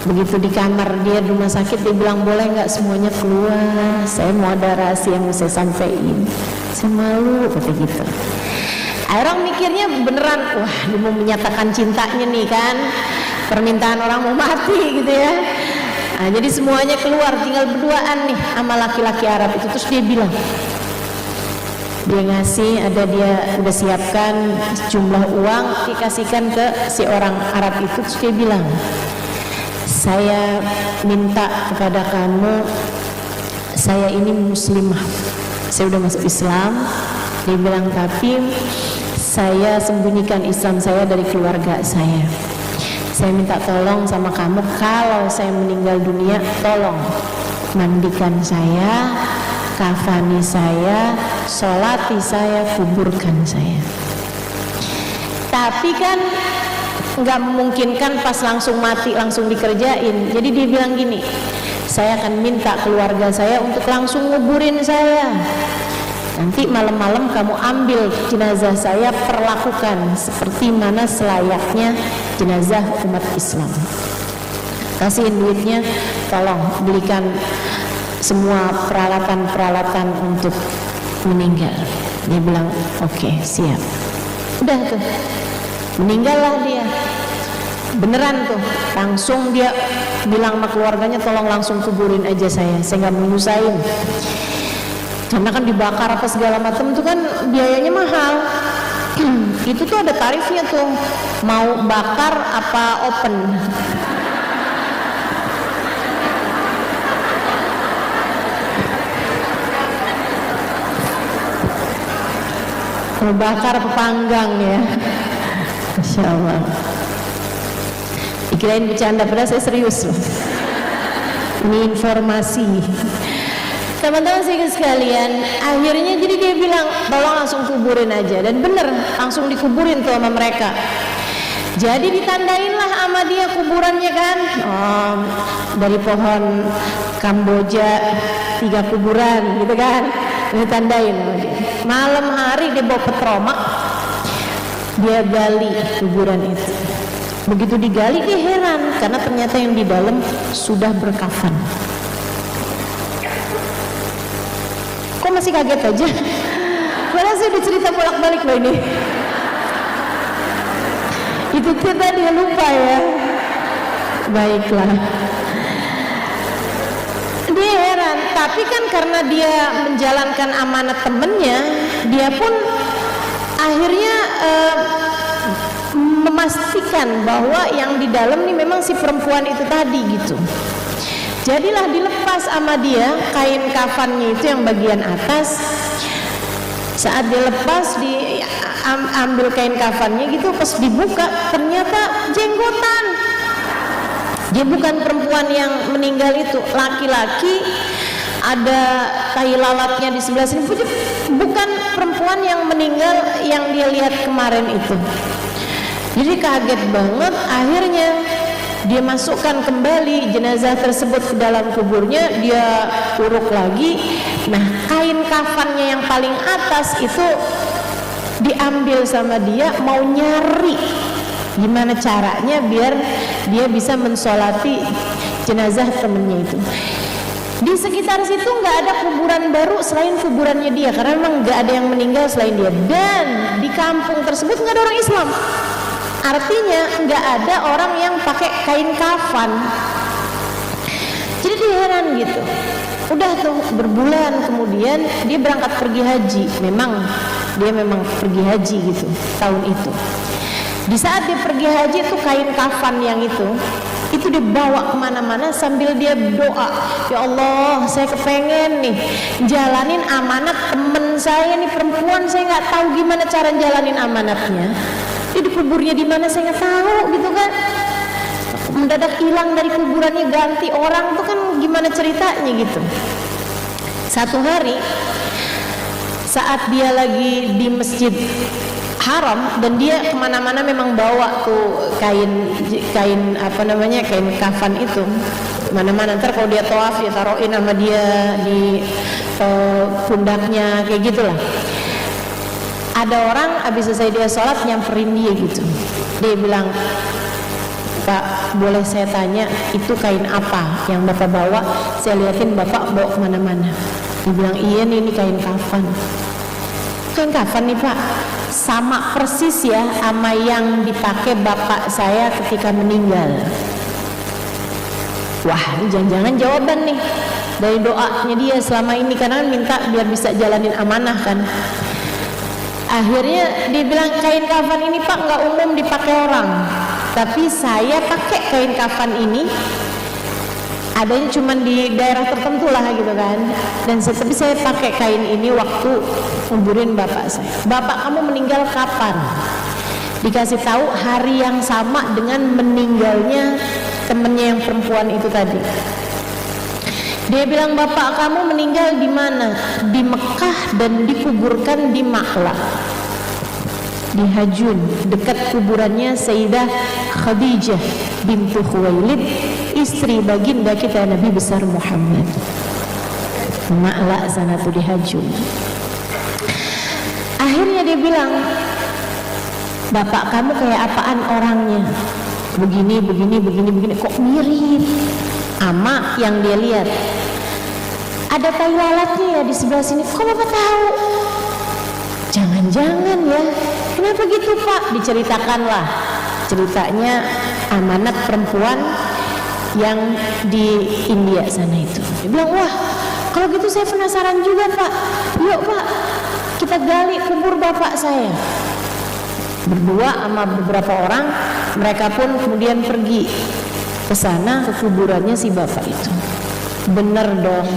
Begitu di kamar dia di rumah sakit, dia bilang boleh nggak semuanya keluar, saya mau ada rahasia yang mau saya sampaikan. Saya malu kata gitu. Orang mikirnya beneran, wah dia mau menyatakan cintanya nih kan, permintaan orang mau mati gitu ya. Nah, jadi semuanya keluar, tinggal berduaan nih sama laki-laki Arab itu. Terus dia bilang, dia ngasih, dia udah siapkan jumlah uang, dikasihkan ke si orang Arab itu. Terus dia bilang, saya minta kepada kamu, saya ini muslimah, saya udah masuk Islam. Dia bilang, tapi saya sembunyikan Islam saya dari keluarga saya. Saya minta tolong sama kamu, kalau saya meninggal dunia, tolong mandikan saya, kafani saya, sholati saya, kuburkan saya. Tapi kan nggak memungkinkan pas langsung mati langsung dikerjain. Jadi dia bilang gini, saya akan minta keluarga saya untuk langsung nguburin saya. Nanti malam-malam kamu ambil jenazah saya, perlakukan seperti mana selayaknya jenazah umat Islam. Kasihin duitnya, tolong belikan semua peralatan-peralatan untuk meninggal. Dia bilang, oke, siap. Udah tuh. Meninggallah dia. Beneran tuh, langsung dia bilang sama keluarganya, tolong langsung kuburin aja saya nggak mau nyusahin. Karena kan dibakar apa segala macam itu kan biayanya mahal. Itu tuh ada tarifnya tuh, mau bakar apa open. Mau bakar apa panggang ya. Masya Allah. Dikirain bercanda, padahal saya serius loh. Ini informasi. Teman-teman sekalian, akhirnya jadi dia bilang, tolong langsung kuburin aja. Dan bener, langsung dikuburin tuh sama mereka. Jadi ditandainlah sama dia kuburannya kan. Dari pohon Kamboja 3 kuburan gitu kan. Ditandain sama dia. Malam hari dia bawa petromak, dia gali kuburan itu. Begitu digali dia heran karena ternyata yang di dalam sudah berkafan. Kok masih kaget aja? Padahal saya udah cerita bolak-balik loh ini. Itu kita dia lupa ya. Baiklah. Dia heran, tapi kan karena dia menjalankan amanat temennya, dia pun akhirnya memastikan bahwa yang di dalam nih memang si perempuan itu tadi gitu. Jadilah dilepas sama dia kain kafannya itu yang bagian atas. Saat dia lepas, ambil kain kafannya gitu, pas dibuka ternyata jenggotan. Dia bukan perempuan yang meninggal itu, laki-laki, ada tai lalatnya di sebelah sini. Bukan perempuan yang meninggal yang dia lihat kemarin itu. Jadi kaget banget, akhirnya dia masukkan kembali jenazah tersebut ke dalam kuburnya, dia uruk lagi. Nah, kain kafannya yang paling atas itu diambil sama dia, mau nyari gimana caranya biar dia bisa mensolati jenazah temennya itu. Di sekitar situ nggak ada kuburan baru selain kuburannya dia, karena memang nggak ada yang meninggal selain dia. Dan di kampung tersebut nggak ada orang Islam. Artinya nggak ada orang yang pakai kain kafan. Jadi dia heran gitu. Udah tuh berbulan kemudian dia berangkat pergi haji. Dia memang pergi haji gitu tahun itu. Di saat dia pergi haji itu kain kafan yang itu dibawa kemana-mana sambil dia doa, ya Allah, saya kepengen nih jalanin amanat temen saya nih perempuan, saya nggak tahu gimana cara jalanin amanatnya. Dia dikuburnya di mana saya nggak tahu gitu kan. Mendadak hilang dari kuburannya, ganti orang tuh kan gimana ceritanya gitu. Satu hari saat dia lagi di Masjid Haram dan dia kemana-mana memang bawa tuh kain kain kafan itu mana-mana. Ntar kalau dia tawaf dia taruhin sama dia di pundaknya kayak gitulah. Ada orang habis selesai dia sholat nyamperin dia gitu. Dia bilang, Pak, boleh saya tanya itu kain apa yang Bapak bawa? Saya liatin Bapak bawa kemana-mana. Dia bilang, iya nih, ini kain kafan. Kain kafan nih Pak, sama persis ya sama yang dipakai bapak saya ketika meninggal. Wah, ini jangan-jangan jawaban nih dari doanya dia selama ini, karena minta biar bisa jalanin amanah kan. Akhirnya dia bilang, kain kafan ini Pak nggak umum dipakai orang, tapi saya pakai kain kafan ini adanya cuma di daerah tertentu lah gitu kan. Dan tapi saya pakai kain ini waktu kuburin bapak saya. Bapak kamu meninggal kapan? Dikasih tahu hari yang sama dengan meninggalnya temennya yang perempuan itu tadi. Dia bilang, bapak kamu meninggal di mana? Di Mekah dan dikuburkan di Maklah, di Hajun, dekat kuburannya Sayyidah Khadijah bintu Khuwailid, istri baginda kita Nabi besar Muhammad. Maklah sana tuh di Hajun. Akhirnya dia bilang, bapak kamu kayak apaan orangnya? Begini, kok mirip ama yang dia lihat. Ada tai lalatnya ya di sebelah sini. Kok bapak tahu? Jangan-jangan ya Kenapa gitu Pak? Diceritakanlah ceritanya amanat perempuan yang di India sana itu. Dia bilang, wah kalau gitu saya penasaran juga Pak, yuk Pak kita gali kubur bapak saya. Berdua sama beberapa orang, mereka pun kemudian pergi ke sana, ke kuburannya si bapak itu. Bener dong,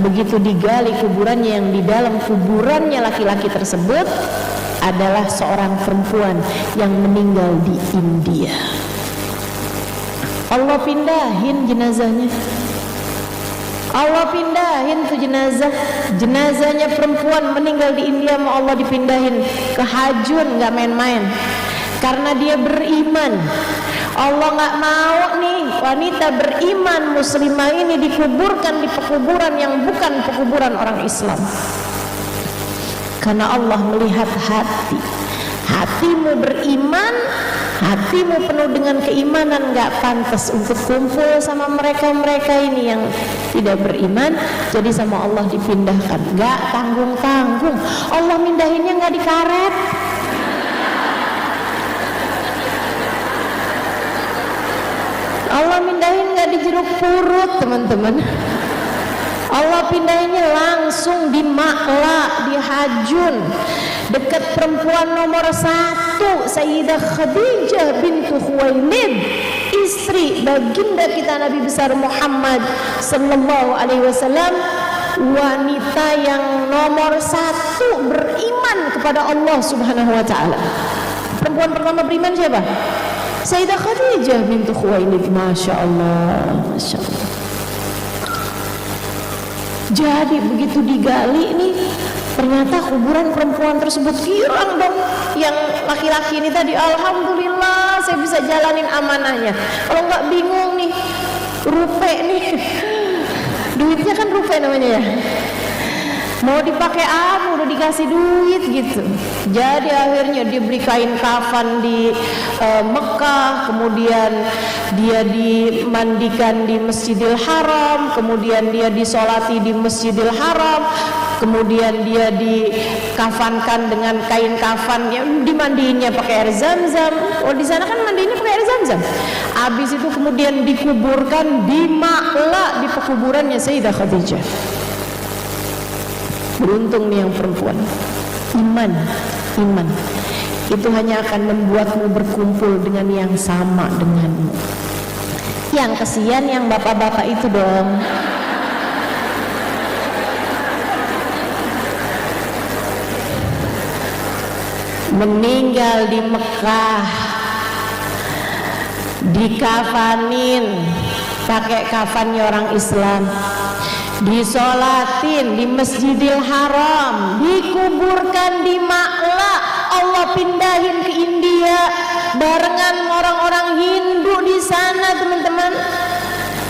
begitu digali kuburannya, yang di dalam kuburannya laki-laki tersebut adalah seorang perempuan yang meninggal di India. Allah pindahin jenazahnya, Allah pindahin tuh jenazahnya perempuan meninggal di India, mau Allah dipindahin ke Hajun, nggak main-main, karena dia beriman. Allah nggak mau nih wanita beriman muslimah ini dikuburkan di pekuburan yang bukan pekuburan orang Islam, karena Allah melihat hati. Hatimu beriman, hatimu penuh dengan keimanan, gak pantas untuk kumpul sama mereka-mereka ini yang tidak beriman. Jadi sama Allah dipindahkan, gak tanggung-tanggung. Allah mindahinnya gak dikaret, Allah mindahin gak di jeruk purut teman-teman. Allah pindahinnya langsung di Ma'la, di Hajun, dekat perempuan nomor 1, Sayyidah Khadijah bintu Khuwailid, istri baginda kita Nabi besar Muhammad sallallahu alaihi wasallam, wanita yang nomor 1 beriman kepada Allah Subhanahu wa taala. Perempuan pertama beriman siapa? Sayyidah Khadijah bintu Khuwailid. Masya Allah, Masya Allah. Jadi begitu digali nih, ternyata kuburan perempuan tersebut girang dong. Yang laki-laki ini tadi, alhamdulillah saya bisa jalanin amanahnya. Kalau nggak bingung nih, rupe nih, duitnya kan rupe namanya ya, mau dipakai apa, udah dikasih duit gitu. Jadi akhirnya dia beli kain kafan di Mekah, kemudian dia dimandikan di Masjidil Haram, kemudian dia disolati di Masjidil Haram, kemudian dia dikafankan dengan kain kafan, ya dimandiinnya pakai air zam-zam. Oh di sana kan mandiinnya pakai air zam-zam. Habis itu kemudian dikuburkan di Ma'la, di pekuburannya Sayyidah Khadijah. Beruntung nih yang perempuan. Iman itu hanya akan membuatmu berkumpul dengan yang sama denganmu. Yang kesian yang bapak-bapak itu dong. Meninggal di Mekah, dikafanin pakai kafannya orang Islam, disolatin di Masjidil Haram, dikuburkan di Ma'la. Allah pindahin ke India barengan orang-orang Hindu di sana teman-teman.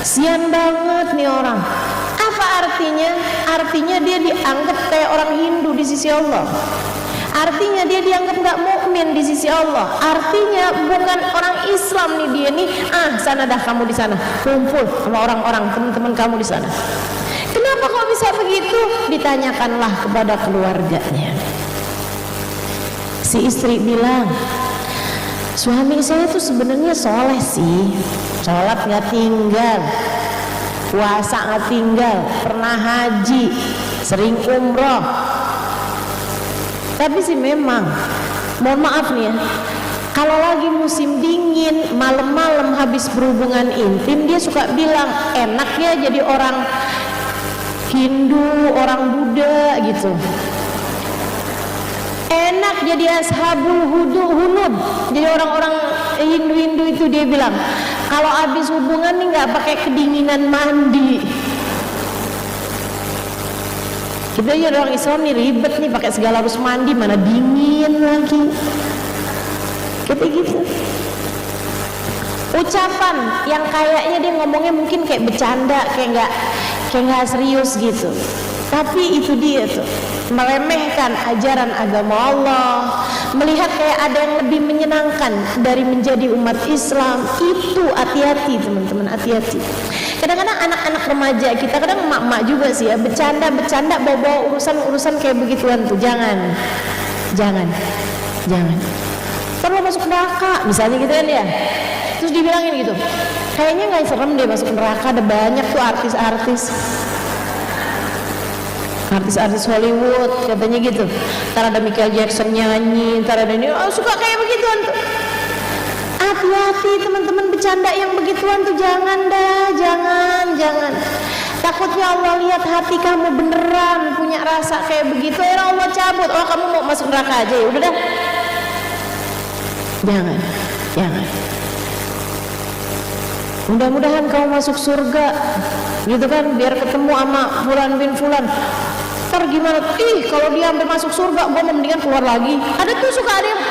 Sian banget nih orang. Apa artinya? Artinya dia dianggap kayak orang Hindu di sisi Allah. Artinya dia dianggap gak mukmin di sisi Allah. Artinya bukan orang Islam nih dia nih. Sana dah kamu di sana, kumpul sama orang-orang teman-teman kamu di sana. Kenapa kok bisa begitu? Ditanyakanlah kepada keluarganya. Si istri bilang, suami saya tuh sebenarnya soleh sih, sholat nggak tinggal, puasa nggak tinggal, pernah haji, sering umroh. Tapi sih memang, mohon maaf nih ya, kalau lagi musim dingin, malam-malam habis berhubungan intim, dia suka bilang enak ya jadi orang Hindu, orang Buddha gitu. Enak jadi ashabul hunud, jadi orang-orang Hindu-Hindu itu. Dia bilang kalau habis hubungan nih nggak pakai kedinginan mandi. Kita ya orang Islam nih ribet nih, pakai segala harus mandi, mana dingin lagi. Kita gitu. Ucapan yang kayaknya dia ngomongnya mungkin kayak bercanda, kayak nggak serius gitu. Tapi itu dia tuh, meremehkan ajaran agama Allah, melihat kayak ada yang lebih menyenangkan dari menjadi umat Islam. Itu hati-hati teman-teman, hati-hati. Kadang-kadang anak-anak remaja kita, kadang emak-emak juga sih ya, bercanda-bercanda bawa-bawa urusan-urusan kayak begituan tuh. Jangan. ntar lo masuk neraka, misalnya gitu kan ya. Terus dibilangin gitu, kayaknya nggak serem deh masuk neraka, ada banyak tuh artis Hollywood katanya gitu. Ntar ada Michael Jackson nyanyi, ntar ada ini, suka kayak begituan tuh. Hati-hati teman-teman, bercanda yang begituan tuh jangan dah, jangan. Takutnya Allah lihat hati kamu beneran punya rasa kayak begitu, Allah cabut. Oh kamu mau masuk neraka aja ya udah dah. Jangan. Mudah-mudahan kamu masuk surga, gitu kan? Biar ketemu sama Fulan bin Fulan. Ntar gimana? Kalau dia sampai masuk surga, gue mendingan keluar lagi. Ada tuh suka ada yang,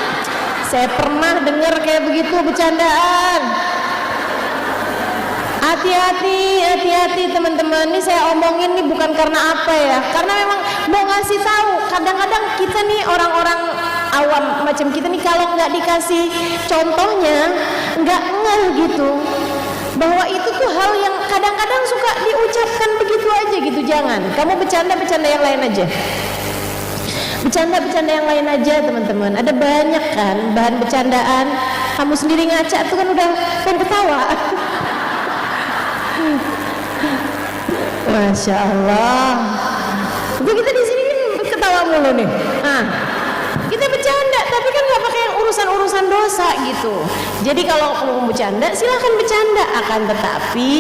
saya pernah dengar kayak begitu bercandaan. Hati-hati teman-teman. Ini saya omongin nih bukan karena apa ya, karena memang mau ngasih tahu. Kadang-kadang kita nih orang-orang awam macam kita nih kalau nggak dikasih contohnya nggak ngeh gitu, bahwa itu tuh hal yang kadang-kadang suka diucapkan begitu aja gitu. Jangan, kamu bercanda yang lain aja. Bercanda yang lain aja teman-teman. Ada banyak kan bahan bercandaan. Kamu sendiri ngaca tuh kan udah kan ketawa. Masya Allah. Itu kita di sini kan ketawa mulu nih. Kita bercanda tapi kan nggak pakai yang urusan dosa gitu. Jadi kalau mau bercanda silahkan bercanda, akan tetapi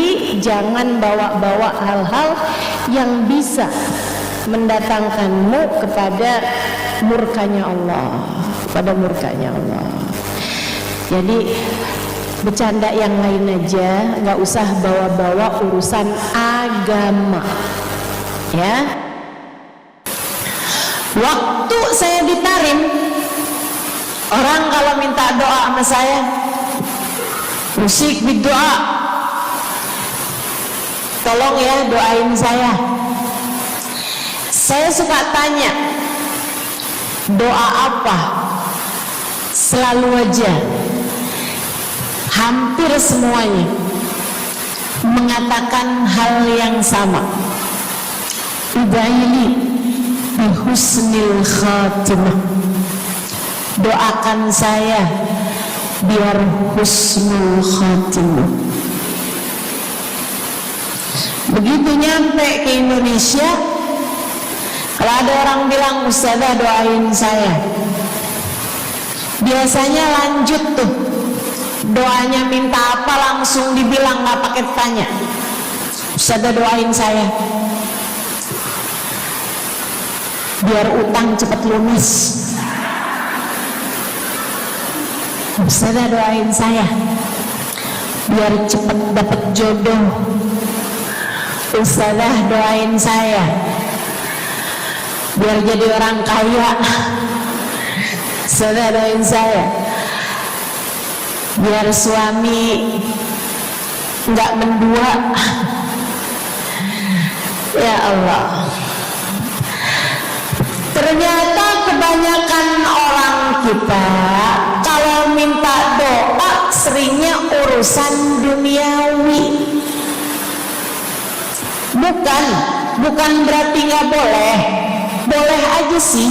jangan bawa-bawa hal-hal yang bisa mendatangkanmu kepada murkanya Allah, Jadi bercanda yang lain aja, nggak usah bawa-bawa urusan agama, ya. Waktu saya ditarim, orang kalau minta doa sama saya, musik berdoa, tolong ya doain saya. Saya suka tanya, doa apa? Selalu aja, hampir semuanya mengatakan hal yang sama. Ud'aili bihusnil khatimah. Doakan saya biar husnul khatimah. Begitu nyampe ke Indonesia, kalau ada orang bilang Ustazah doain saya, biasanya lanjut tuh doanya, minta apa langsung dibilang, nggak pakai tanya. Ustazah doain saya biar utang cepat lunas. Ustazah doain saya biar cepat dapat jodoh. Ustazah doain saya biar jadi orang kaya. Ustazah doain saya biar suami nggak mendua. Ya Allah, ternyata kebanyakan orang kita kalau minta doa seringnya urusan duniawi. Bukan berarti nggak boleh aja sih.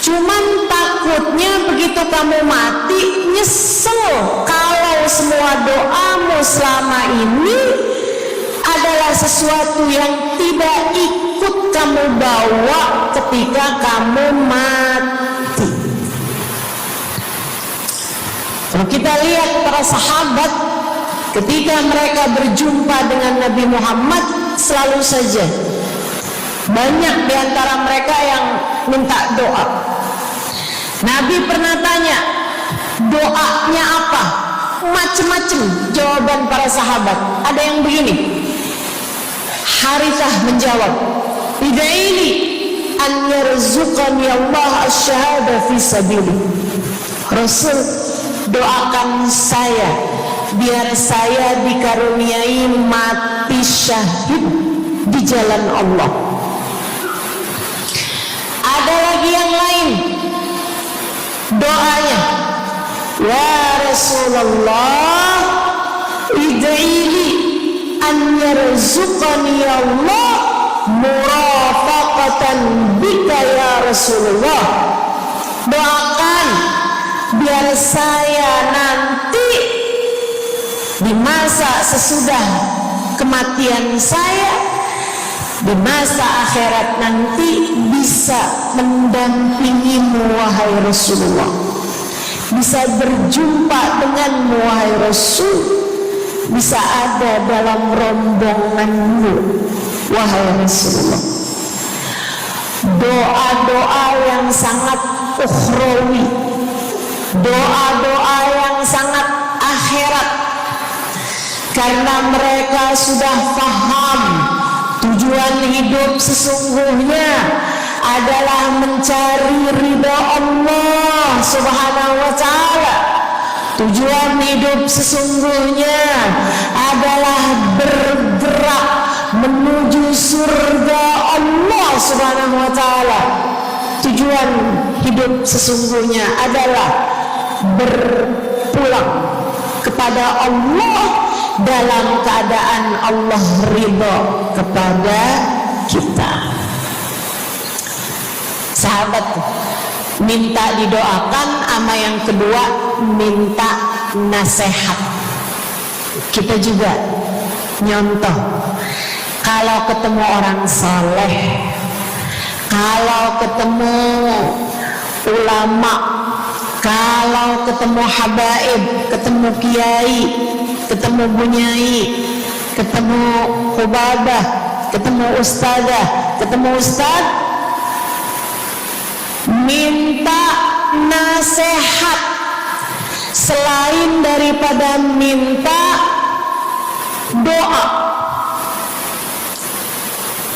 Cuman takutnya begitu kamu mati nyesel kalau semua doamu selama ini adalah sesuatu yang tidak ikut kamu bawa ketika kamu mati. Kalau kita lihat para sahabat ketika mereka berjumpa dengan Nabi Muhammad, selalu saja banyak di antara mereka yang minta doa. Nabi pernah tanya, doanya apa? Macem-macem jawaban para sahabat. Ada yang begini, Harithah menjawab, Ida'ili an yarzuqani Allah asyhada fi sabili. Rasul, doakan saya biar saya dikaruniai mati syahid di jalan Allah. Ada lagi yang lain doanya, ya Rasulullah, id'ili an yarzuqani Allah murafaqatan bika ya Rasulullah. Doakan biar saya nanti di masa sesudah kematian saya, di masa akhirat nanti bisa mendampingimu wahai Rasulullah, bisa berjumpa denganmu wahai Rasul, bisa ada dalam rombonganmu wahai Rasulullah. Doa-doa yang sangat ukhrawi, doa-doa yang sangat akhirat, karena mereka sudah paham tujuan hidup sesungguhnya adalah mencari ridha Allah Subhanahu wa ta'ala. Tujuan hidup sesungguhnya adalah bergerak menuju surga Allah Subhanahu wa ta'ala. Tujuan hidup sesungguhnya adalah berpulang kepada Allah dalam keadaan Allah ridha kepada kita. Sahabat minta didoakan, ama yang kedua minta nasihat. Kita juga nyontoh kalau ketemu orang soleh, kalau ketemu ulama, kalau ketemu habaib, ketemu kiai, ketemu bunyai, ketemu khubabah, ketemu ustazah, ketemu ustaz, minta nasihat. Selain daripada minta doa,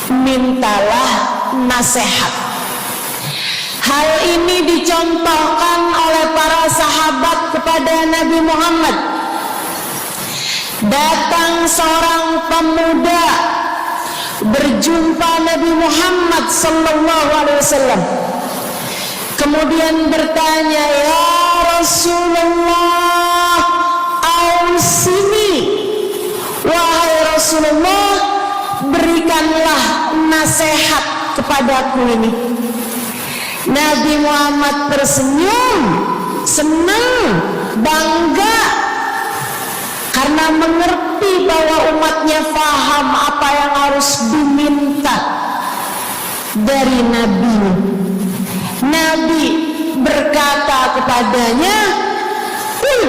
mintalah nasihat. Hal ini dicontohkan oleh para sahabat kepada Nabi Muhammad. Datang seorang pemuda berjumpa Nabi Muhammad sallallahu alaihi wasallam, kemudian bertanya, "Ya Rasulullah, ausini, wahai Rasulullah, berikanlah nasihat kepadaku ini." Nabi Muhammad tersenyum, senang, bangga, karena mengerti bahwa umatnya faham apa yang harus diminta dari Nabi. Nabi berkata kepadanya, "Qul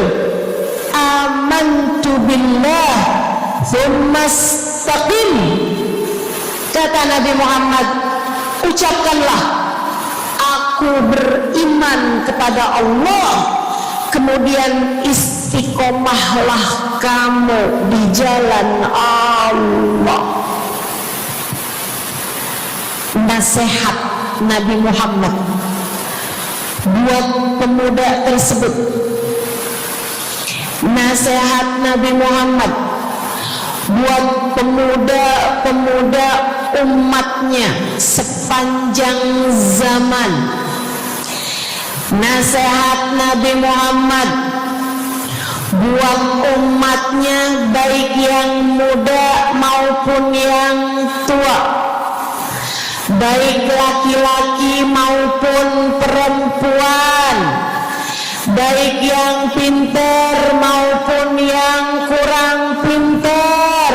amantu billah tsumma istaqim." Kata Nabi Muhammad, ucapkanlah, aku beriman kepada Allah, kemudian istiqomahlah kamu di jalan Allah. Nasihat Nabi Muhammad buat pemuda tersebut, nasihat Nabi Muhammad buat pemuda-pemuda umatnya sepanjang zaman. Nasihat Nabi Muhammad buat umatnya, baik yang muda maupun yang tua, baik laki-laki maupun perempuan, baik yang pintar maupun yang kurang pintar,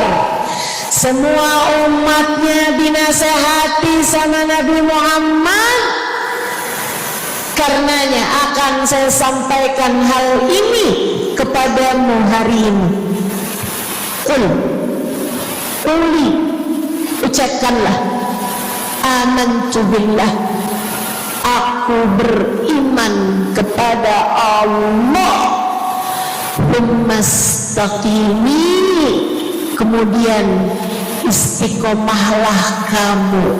semua umatnya dinasehati sama Nabi Muhammad. Karenanya akan saya sampaikan hal ini kepadamu hari ini. Quli, ucapkanlah, amantu billah, aku beriman kepada Allah. Tsumastaqimi, kemudian istiqomahlah kamu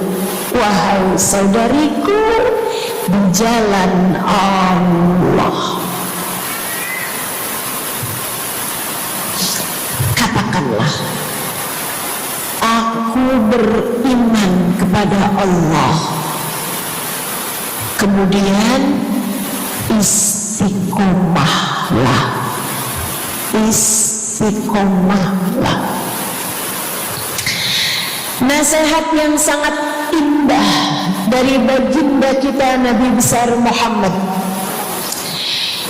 wahai saudariku di jalan Allah. Katakanlah, aku beriman kepada Allah, kemudian istiqomahlah, istiqomahlah. Nasihat yang sangat indah dari baginda kita Nabi besar Muhammad,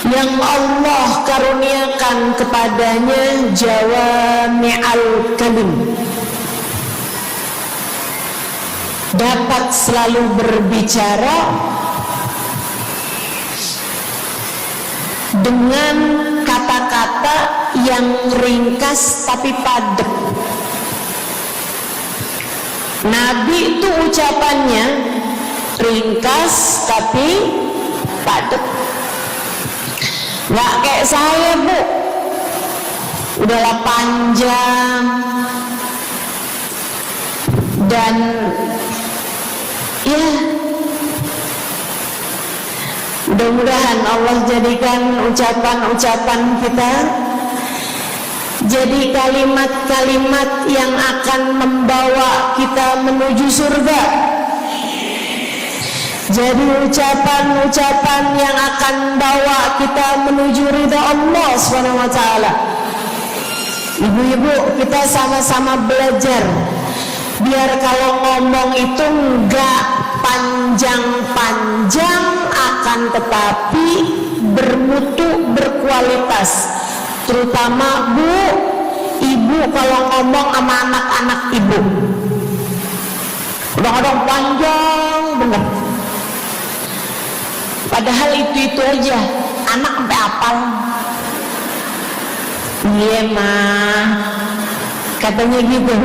yang Allah karuniakan kepadanya jawami'al kalim, dapat selalu berbicara dengan kata-kata yang ringkas tapi padat. Nabi itu ucapannya ringkas tapi padat. Nggak kayak saya, Bu, udahlah panjang dan ya, mudah-mudahan Allah jadikan ucapan-ucapan kita jadi kalimat-kalimat yang akan membawa kita menuju surga, jadi ucapan-ucapan yang akan bawa kita menuju ridha Allah SWT. Ibu-ibu, kita sama-sama belajar biar kalau ngomong itu enggak panjang-panjang, akan tetapi bermutu, berkualitas. Terutama Bu, ibu kalau ngomong sama anak-anak ibu, kadang-kadang panjang bener. Padahal itu aja, anak sampai apal. Iya mah, katanya gitu.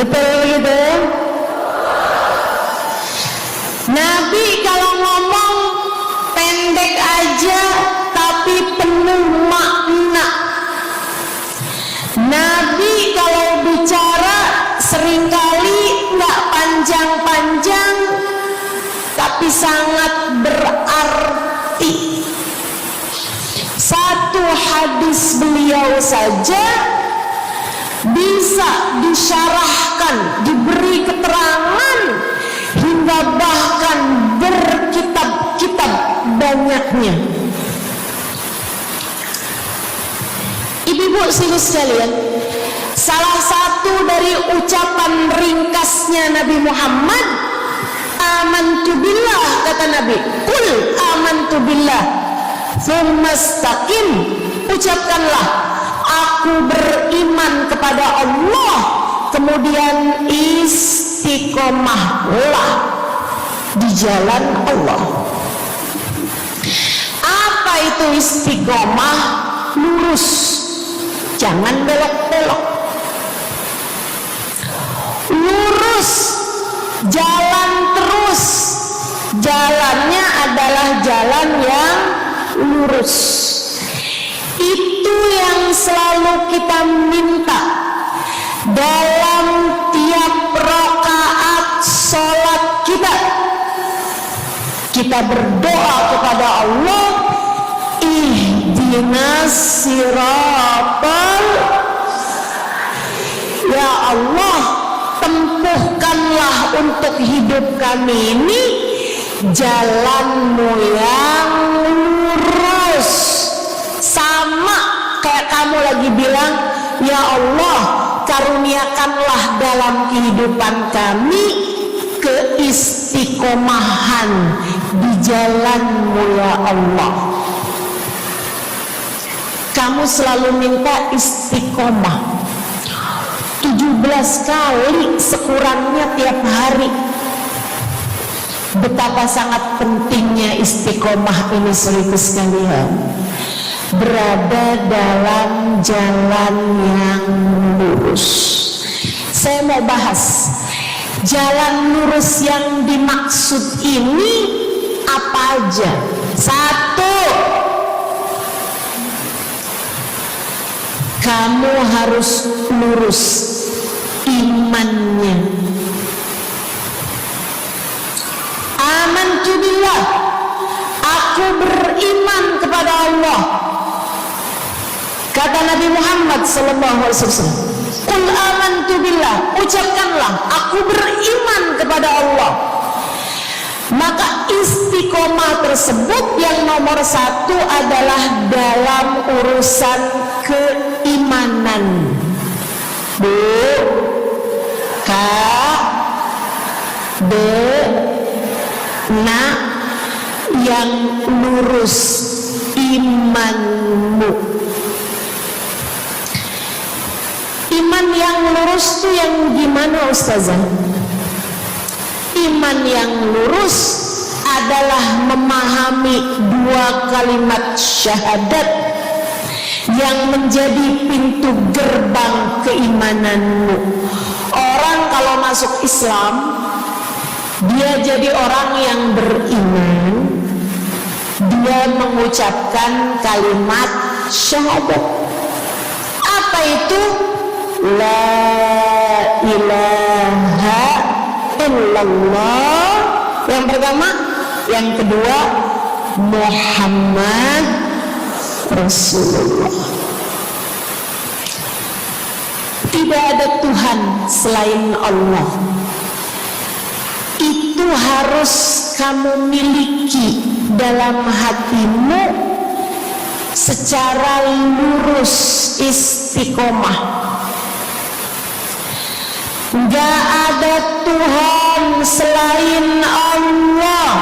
Betul gitu. Nabi kalau ngomong pendek aja tapi penuh makna. Nabi kalau bicara seringkali nggak panjang-panjang tapi sangat berarti. Satu hadis beliau saja bisa disyarahkan, diberi keterangan, hingga bahkan berkitab-kitab banyaknya. Ibu-ibu silih sekalian, salah satu dari ucapan ringkasnya Nabi Muhammad, amantu billah, kata Nabi, kul amantu billah tsumma istaqim, ucapkanlah aku beriman kepada Allah, kemudian istiqomahlah di jalan Allah. Apa itu istiqomah? Lurus, jangan belok-belok, lurus, jalan terus, jalannya adalah jalan yang lurus. Itu yang selalu kita minta dalam tiap rakaat sholat kita. Kita berdoa kepada Allah, ihdinas siratal, ya Allah, tempuhkanlah untuk hidup kami ini jalanmu yang lurus. Sama kayak kamu lagi bilang, ya Allah, karuniakanlah dalam kehidupan kami keistiqomahan di jalanmu ya Allah. Kamu selalu minta istiqomah 17 kali sekurangnya tiap hari. Betapa sangat pentingnya istiqomah ini, saudaraku sekalian. Berada dalam jalan yang lurus. Saya mau bahas jalan lurus yang dimaksud ini apa aja. Satu, kamu harus lurus imannya. Amantu billah, aku beriman kepada Allah. Kata Nabi Muhammad SAW, qul amantu billah, ucapkanlah aku beriman kepada Allah. Maka istiqomah tersebut yang nomor satu adalah dalam urusan keimanan. Bu, Kak, De, Na, yang lurus imanmu. Iman yang lurus tuh yang gimana Ustazah? Iman yang lurus adalah memahami dua kalimat syahadat yang menjadi pintu gerbang keimananmu. Orang kalau masuk Islam, dia jadi orang yang beriman, dia mengucapkan kalimat syahadat. Apa itu? La ilaha illallah yang pertama, yang kedua Muhammad Rasulullah. Tidak ada Tuhan selain Allah. Itu harus kamu miliki dalam hatimu secara lurus, istiqomah. Gak ada Tuhan selain Allah.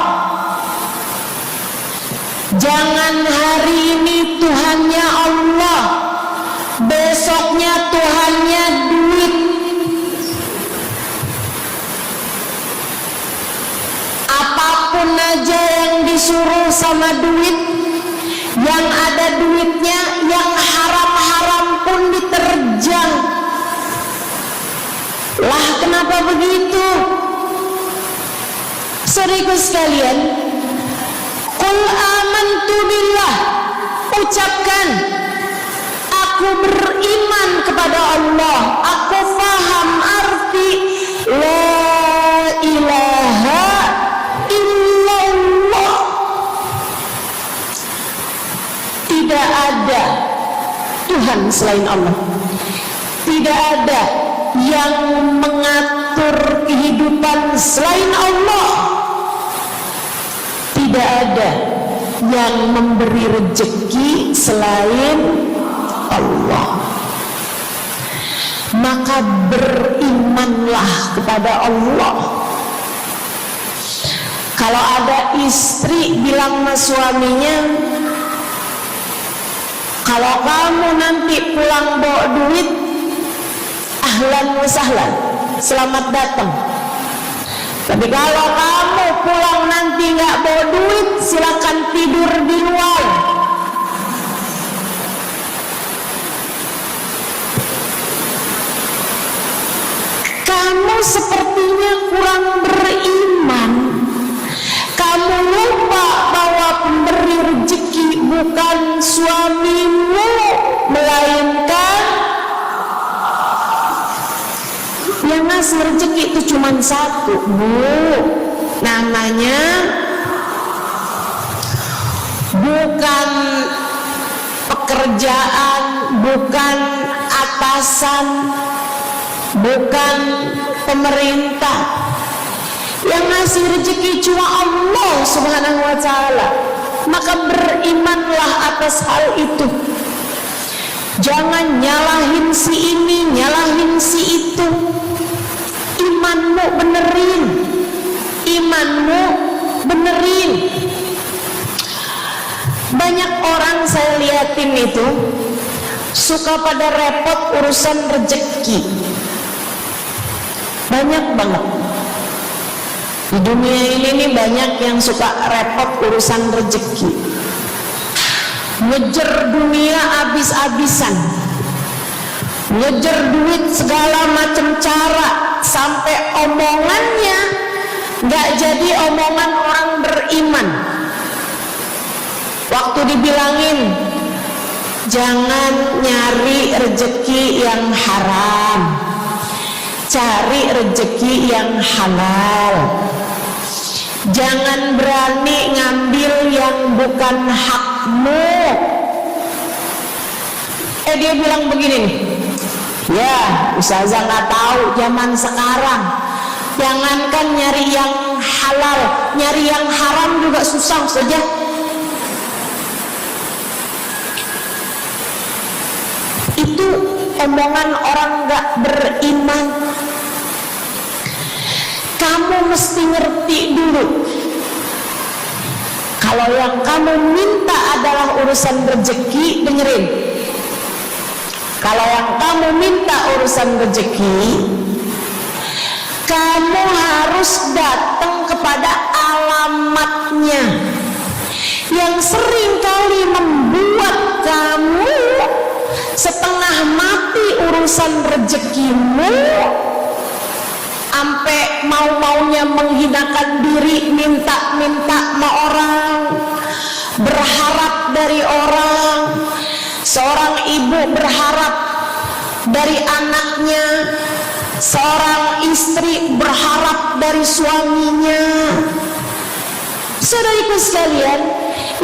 Jangan hari ini Tuhannya Allah, besoknya Tuhannya duit. Apapun aja yang disuruh sama duit, yang ada duitnya, yang haram-haram pun diterjang. Lah kenapa begitu? Saudaraku sekalian, qul amantu billah, ucapkan aku beriman kepada Allah, aku faham arti la ilaha illallah. Tidak ada Tuhan selain Allah. Tidak ada yang mengatur kehidupan selain Allah. Tidak ada yang memberi rezeki selain Allah. Maka berimanlah kepada Allah. Kalau ada istri bilang sama suaminya, kalau kamu nanti pulang bawa duit, ahlan wa sahlan, selamat datang. Tapi kalau kamu pulang nanti nggak bawa duit, silakan tidur di luar. Kamu sepertinya kurang beriman. Kamu lupa bahwa pemberi rezeki bukan suamimu, melainkan yang ngasih rezeki itu cuma satu, Bu. Namanya bukan pekerjaan, bukan atasan, bukan pemerintah. Yang ngasih rezeki cuma Allah Subhanahu wa ta'ala. Maka berimanlah atas hal itu. Jangan nyalahin si ini, nyalahin si itu. Imanmu benerin. Imanmu benerin. Banyak orang saya liatin itu suka pada repot urusan rezeki. Banyak banget. Di dunia ini nih banyak yang suka repot urusan rezeki. Ngejar dunia abis-abisan, ngejar duit segala macam cara, sampai omongannya gak jadi omongan orang beriman. Waktu dibilangin jangan nyari rezeki yang haram, cari rezeki yang halal. Jangan berani ngambil yang bukan hakmu. Dia bilang begini nih, ya Ustazah nggak tahu zaman sekarang, jangankan nyari yang halal, nyari yang haram juga susah saja. Itu omongan orang nggak beriman. Kamu mesti ngerti dulu, Kalau yang kamu minta adalah urusan rezeki, dengerin. Kalau yang kamu minta urusan rezeki, kamu harus datang kepada alamatnya yang seringkali membuat kamu setengah mati urusan rezekimu, sampai mau-maunya menghinakan diri, minta-minta sama orang, berharap dari orang. Seorang ibu berharap dari anaknya, seorang istri berharap dari suaminya. Saudariku sekalian,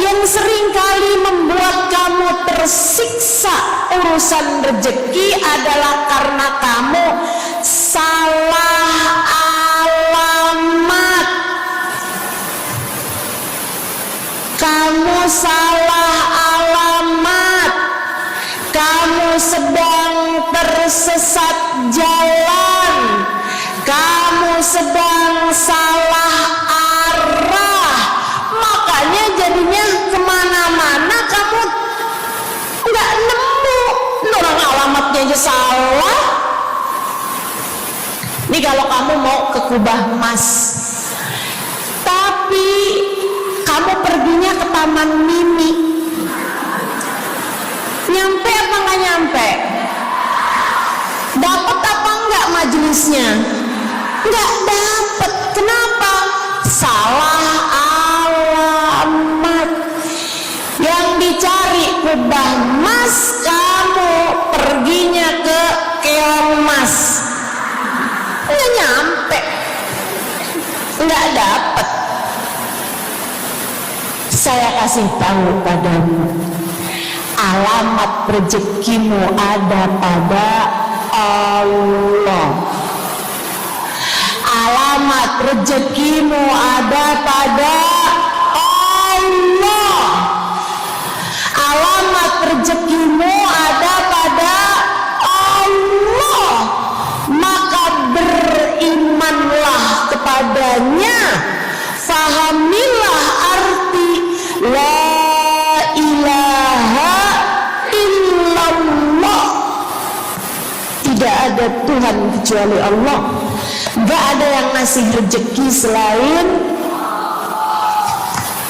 yang seringkali membuat kamu tersiksa urusan rezeki adalah karena kamu salah alamat. Kamu salah alamat. Kamu sedang tersesat jalan. Kamu sedang salah arah. Makanya jadinya kemana-mana kamu nggak nemu. Orang alamatnya aja salah. Ini kalau kamu mau ke Kubah Emas, tapi kamu perginya ke Taman Mini, nyampe apa nggak nyampe? Dapat apa enggak majelisnya? Nggak dapat. Kenapa? Salah alamat. Yang dicari Kubah Emas, kamu perginya ke Keong Mas. Nggak nyampe, nggak dapat. Saya kasih tahu padamu, alamat rezekimu ada pada Allah. Alamat rezekimu ada pada Allah. Alamat rezekimu ada pada Allah. Maka berimanlah kepadanya, fahamilah arti la ilaha illallah. Tidak ada Tuhan kecuali Allah. Gak ada yang ngasih rezeki selain.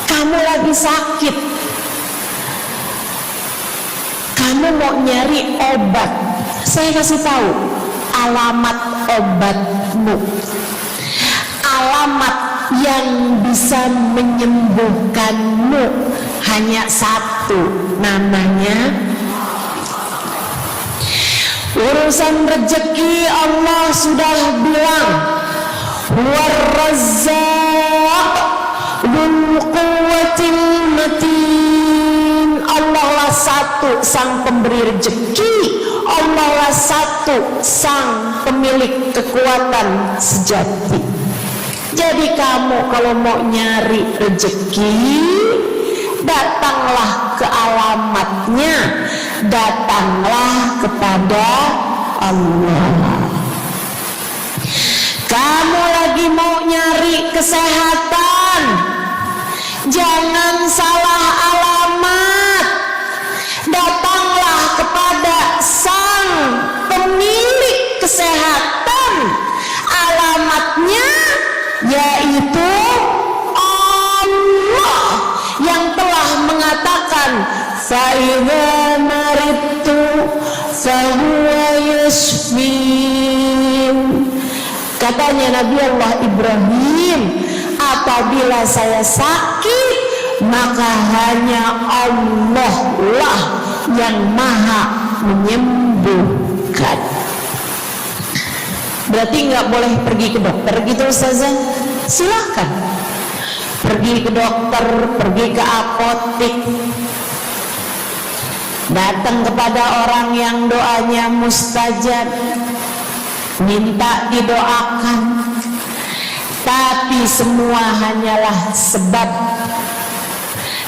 Kamu lagi sakit, kamu mau nyari obat, saya kasih tahu alamat obatmu. Alamat yang bisa menyembuhkanmu hanya satu, namanya urusan rezeki. Allah sudah bilang, War-Razzaq dzul quwwatil matin. Allah lah satu sang pemberi rezeki. Allah lah satu sang pemilik kekuatan sejati. Jadi kamu kalau mau nyari rezeki, datanglah ke alamatnya, datanglah kepada Allah. Kamu lagi mau nyari kesehatan, jangan salah alamat. Datanglah kepada sang pemilik kesehatan. Alamatnya yaitu Allah yang telah mengatakan, fa'idza maridtu fahuwa yashfin. Katanya Nabi Allah Ibrahim, apabila saya sakit, maka hanya Allah lah yang maha menyembuhkan. Berarti nggak boleh pergi ke dokter gitu Ustazah? Silahkan pergi ke dokter, pergi ke apotik, datang kepada orang yang doanya mustajab, minta didoakan. Tapi semua hanyalah sebab,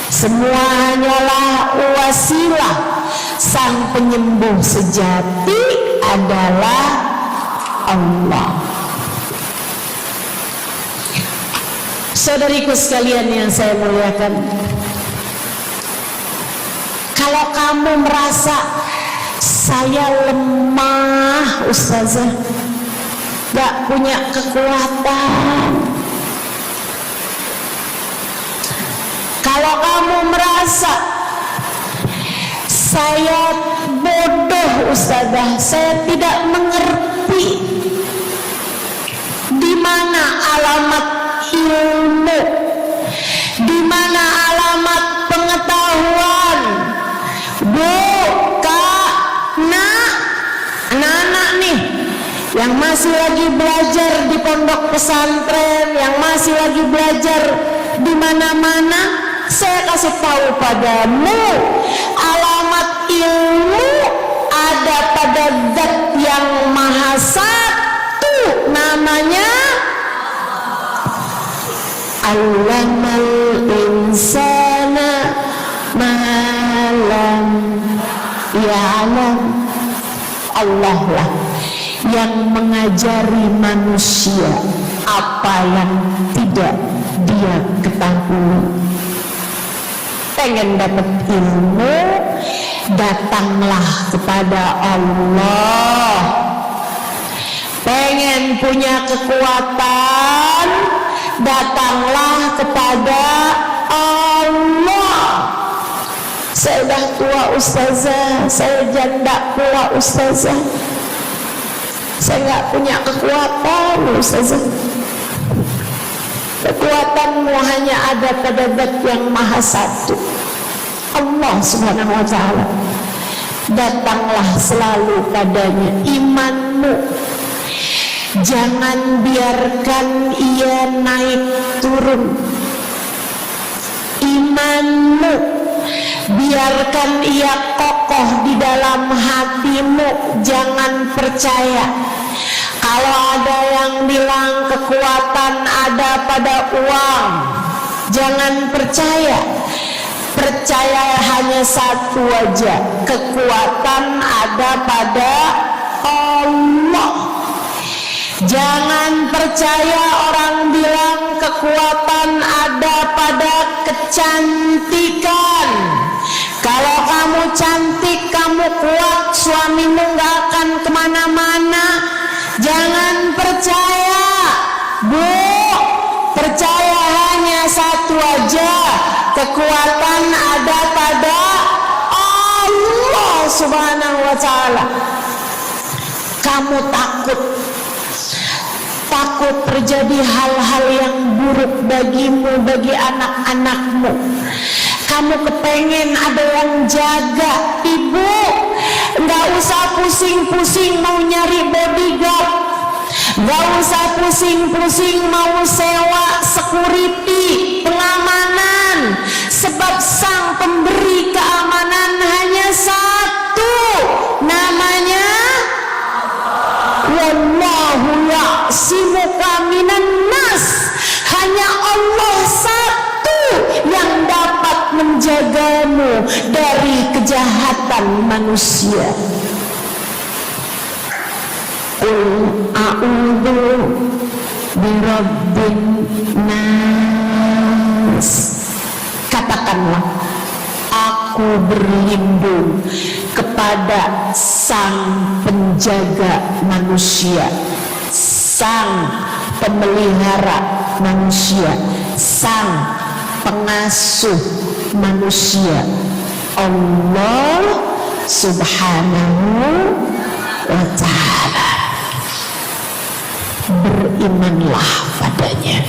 semua hanyalah wasilah. Sang penyembuh sejati adalah Allah. Saudariku sekalian yang saya muliakan, kalau kamu merasa saya lemah ustazah, gak punya kekuatan, kalau kamu merasa saya bodoh ustazah, saya tidak mengerti di mana alamat ilmu, di mana alamat pengetahuan. Bu, kak, nak, anak-anak nih yang masih lagi belajar di pondok pesantren, yang masih lagi belajar di mana-mana, saya kasih tahu padamu, alamat ilmu ada pada Zat yang Maha Satu, namanya Allamal insana malam ya'lam. Allah lah yang mengajari manusia apa yang tidak dia ketahui. Pengen dapat ilmu, datanglah kepada Allah. Pengen punya kekuatan, datanglah kepada Allah. Saya udah tua ustazah, saya janda pula ustazah, saya nggak punya kekuatan ustazah. Kekuatanmu hanya ada pada Zat yang Maha Satu, Allah Subhanahu wa Ta'ala. Datanglah selalu padanya. Imanmu jangan biarkan ia naik turun. Imanmu biarkan ia kokoh di dalam hatimu. Jangan percaya kalau ada yang bilang kekuatan ada pada uang. Jangan percaya. Percaya hanya satu aja, kekuatan ada pada Allah. Jangan percaya orang bilang kekuatan ada pada kecantikan. Kalau kamu cantik, kamu kuat, suamimu gak akan kemana-mana. Jangan percaya, Bu. Percaya hanya satu aja, kekuatan ada pada Allah Subhanahu wa Ta'ala. Kamu takut terjadi hal-hal yang buruk bagimu, bagi anak-anakmu. Kamu kepengen ada yang jaga. Ibu, nggak usah pusing-pusing mau nyari bodyguard, nggak usah pusing-pusing mau sewa security, pengamanan, sebab sang pemberi keamanan hanya satu, namanya wallahu ya'simuka minan nas. Hanya Allah satu yang dapat menjagamu dari kejahatan manusia. Qul a'udzu birabbin nas. Katakanlah, aku berlindung kepada sang penjaga manusia, sang pemelihara manusia, sang pengasuh manusia, Allah Subhanahu wa Ta'ala. Berimanlah padanya,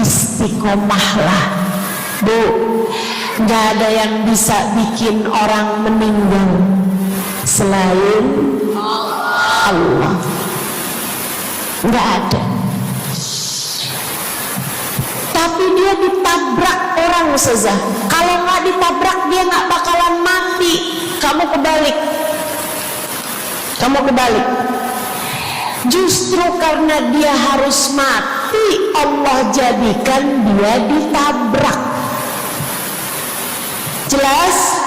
istiqomahlah. Bu, gak ada yang bisa bikin orang meninggal selain Allah. Gak ada. Tapi dia ditabrak orang ustazah. Kalau gak ditabrak dia gak bakalan mati. Kamu kebalik. Justru karena dia harus mati, Allah jadikan dia ditabrak. Jelas?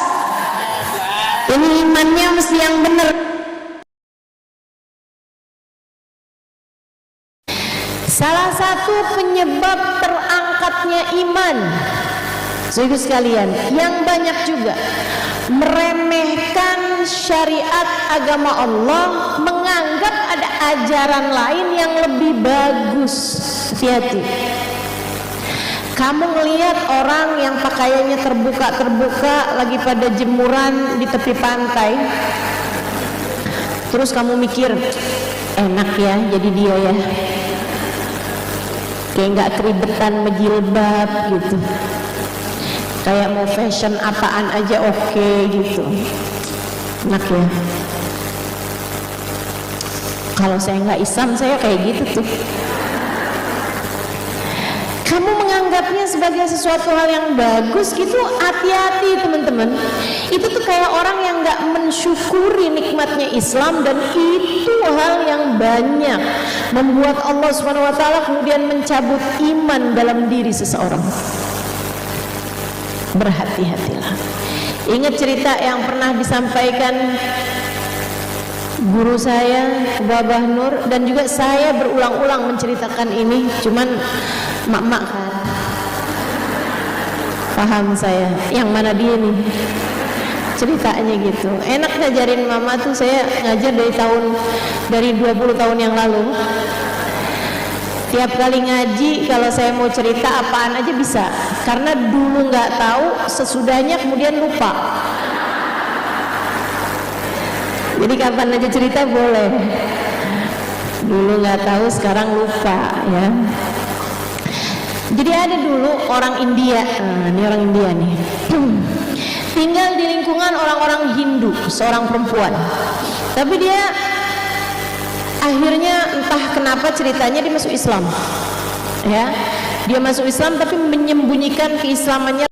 Ini imannya mesti yang benar. Salah satu satu penyebab terangkatnya iman. Saudara sekalian, yang banyak juga meremehkan syariat agama Allah, menganggap ada ajaran lain yang lebih bagus. Hati-hati. Kamu melihat orang yang pakaiannya terbuka lagi pada jemuran di tepi pantai, terus kamu mikir, enak ya jadi dia ya, kayak nggak keribetan menjilbab gitu, kayak mau fashion apaan aja oke gitu, enak ya. Kalau saya nggak Islam saya kayak gitu tuh. Kamu menganggapnya sebagai sesuatu hal yang bagus gitu, hati-hati teman-teman. Itu tuh kayak orang yang nggak mensyukuri nikmatnya Islam, dan itu hal yang banyak membuat Allah SWT kemudian mencabut iman dalam diri seseorang. Berhati-hatilah. Ingat cerita yang pernah disampaikan guru saya, Babah Nur, dan juga saya berulang-ulang menceritakan ini, cuman mak-mak kan paham saya yang mana dia nih ceritanya gitu. Enak ngajarin mama tuh, saya ngajar dari 20 tahun yang lalu. Tiap kali ngaji kalau saya mau cerita apaan aja bisa, karena dulu nggak tahu, sesudahnya kemudian lupa. Jadi kapan aja cerita boleh. Dulu nggak tahu, sekarang lupa ya. Jadi ada dulu orang India, ini orang India nih, tinggal di lingkungan orang-orang Hindu, seorang perempuan. Tapi dia akhirnya entah kenapa ceritanya dia masuk Islam, ya. Dia masuk Islam tapi menyembunyikan keislamannya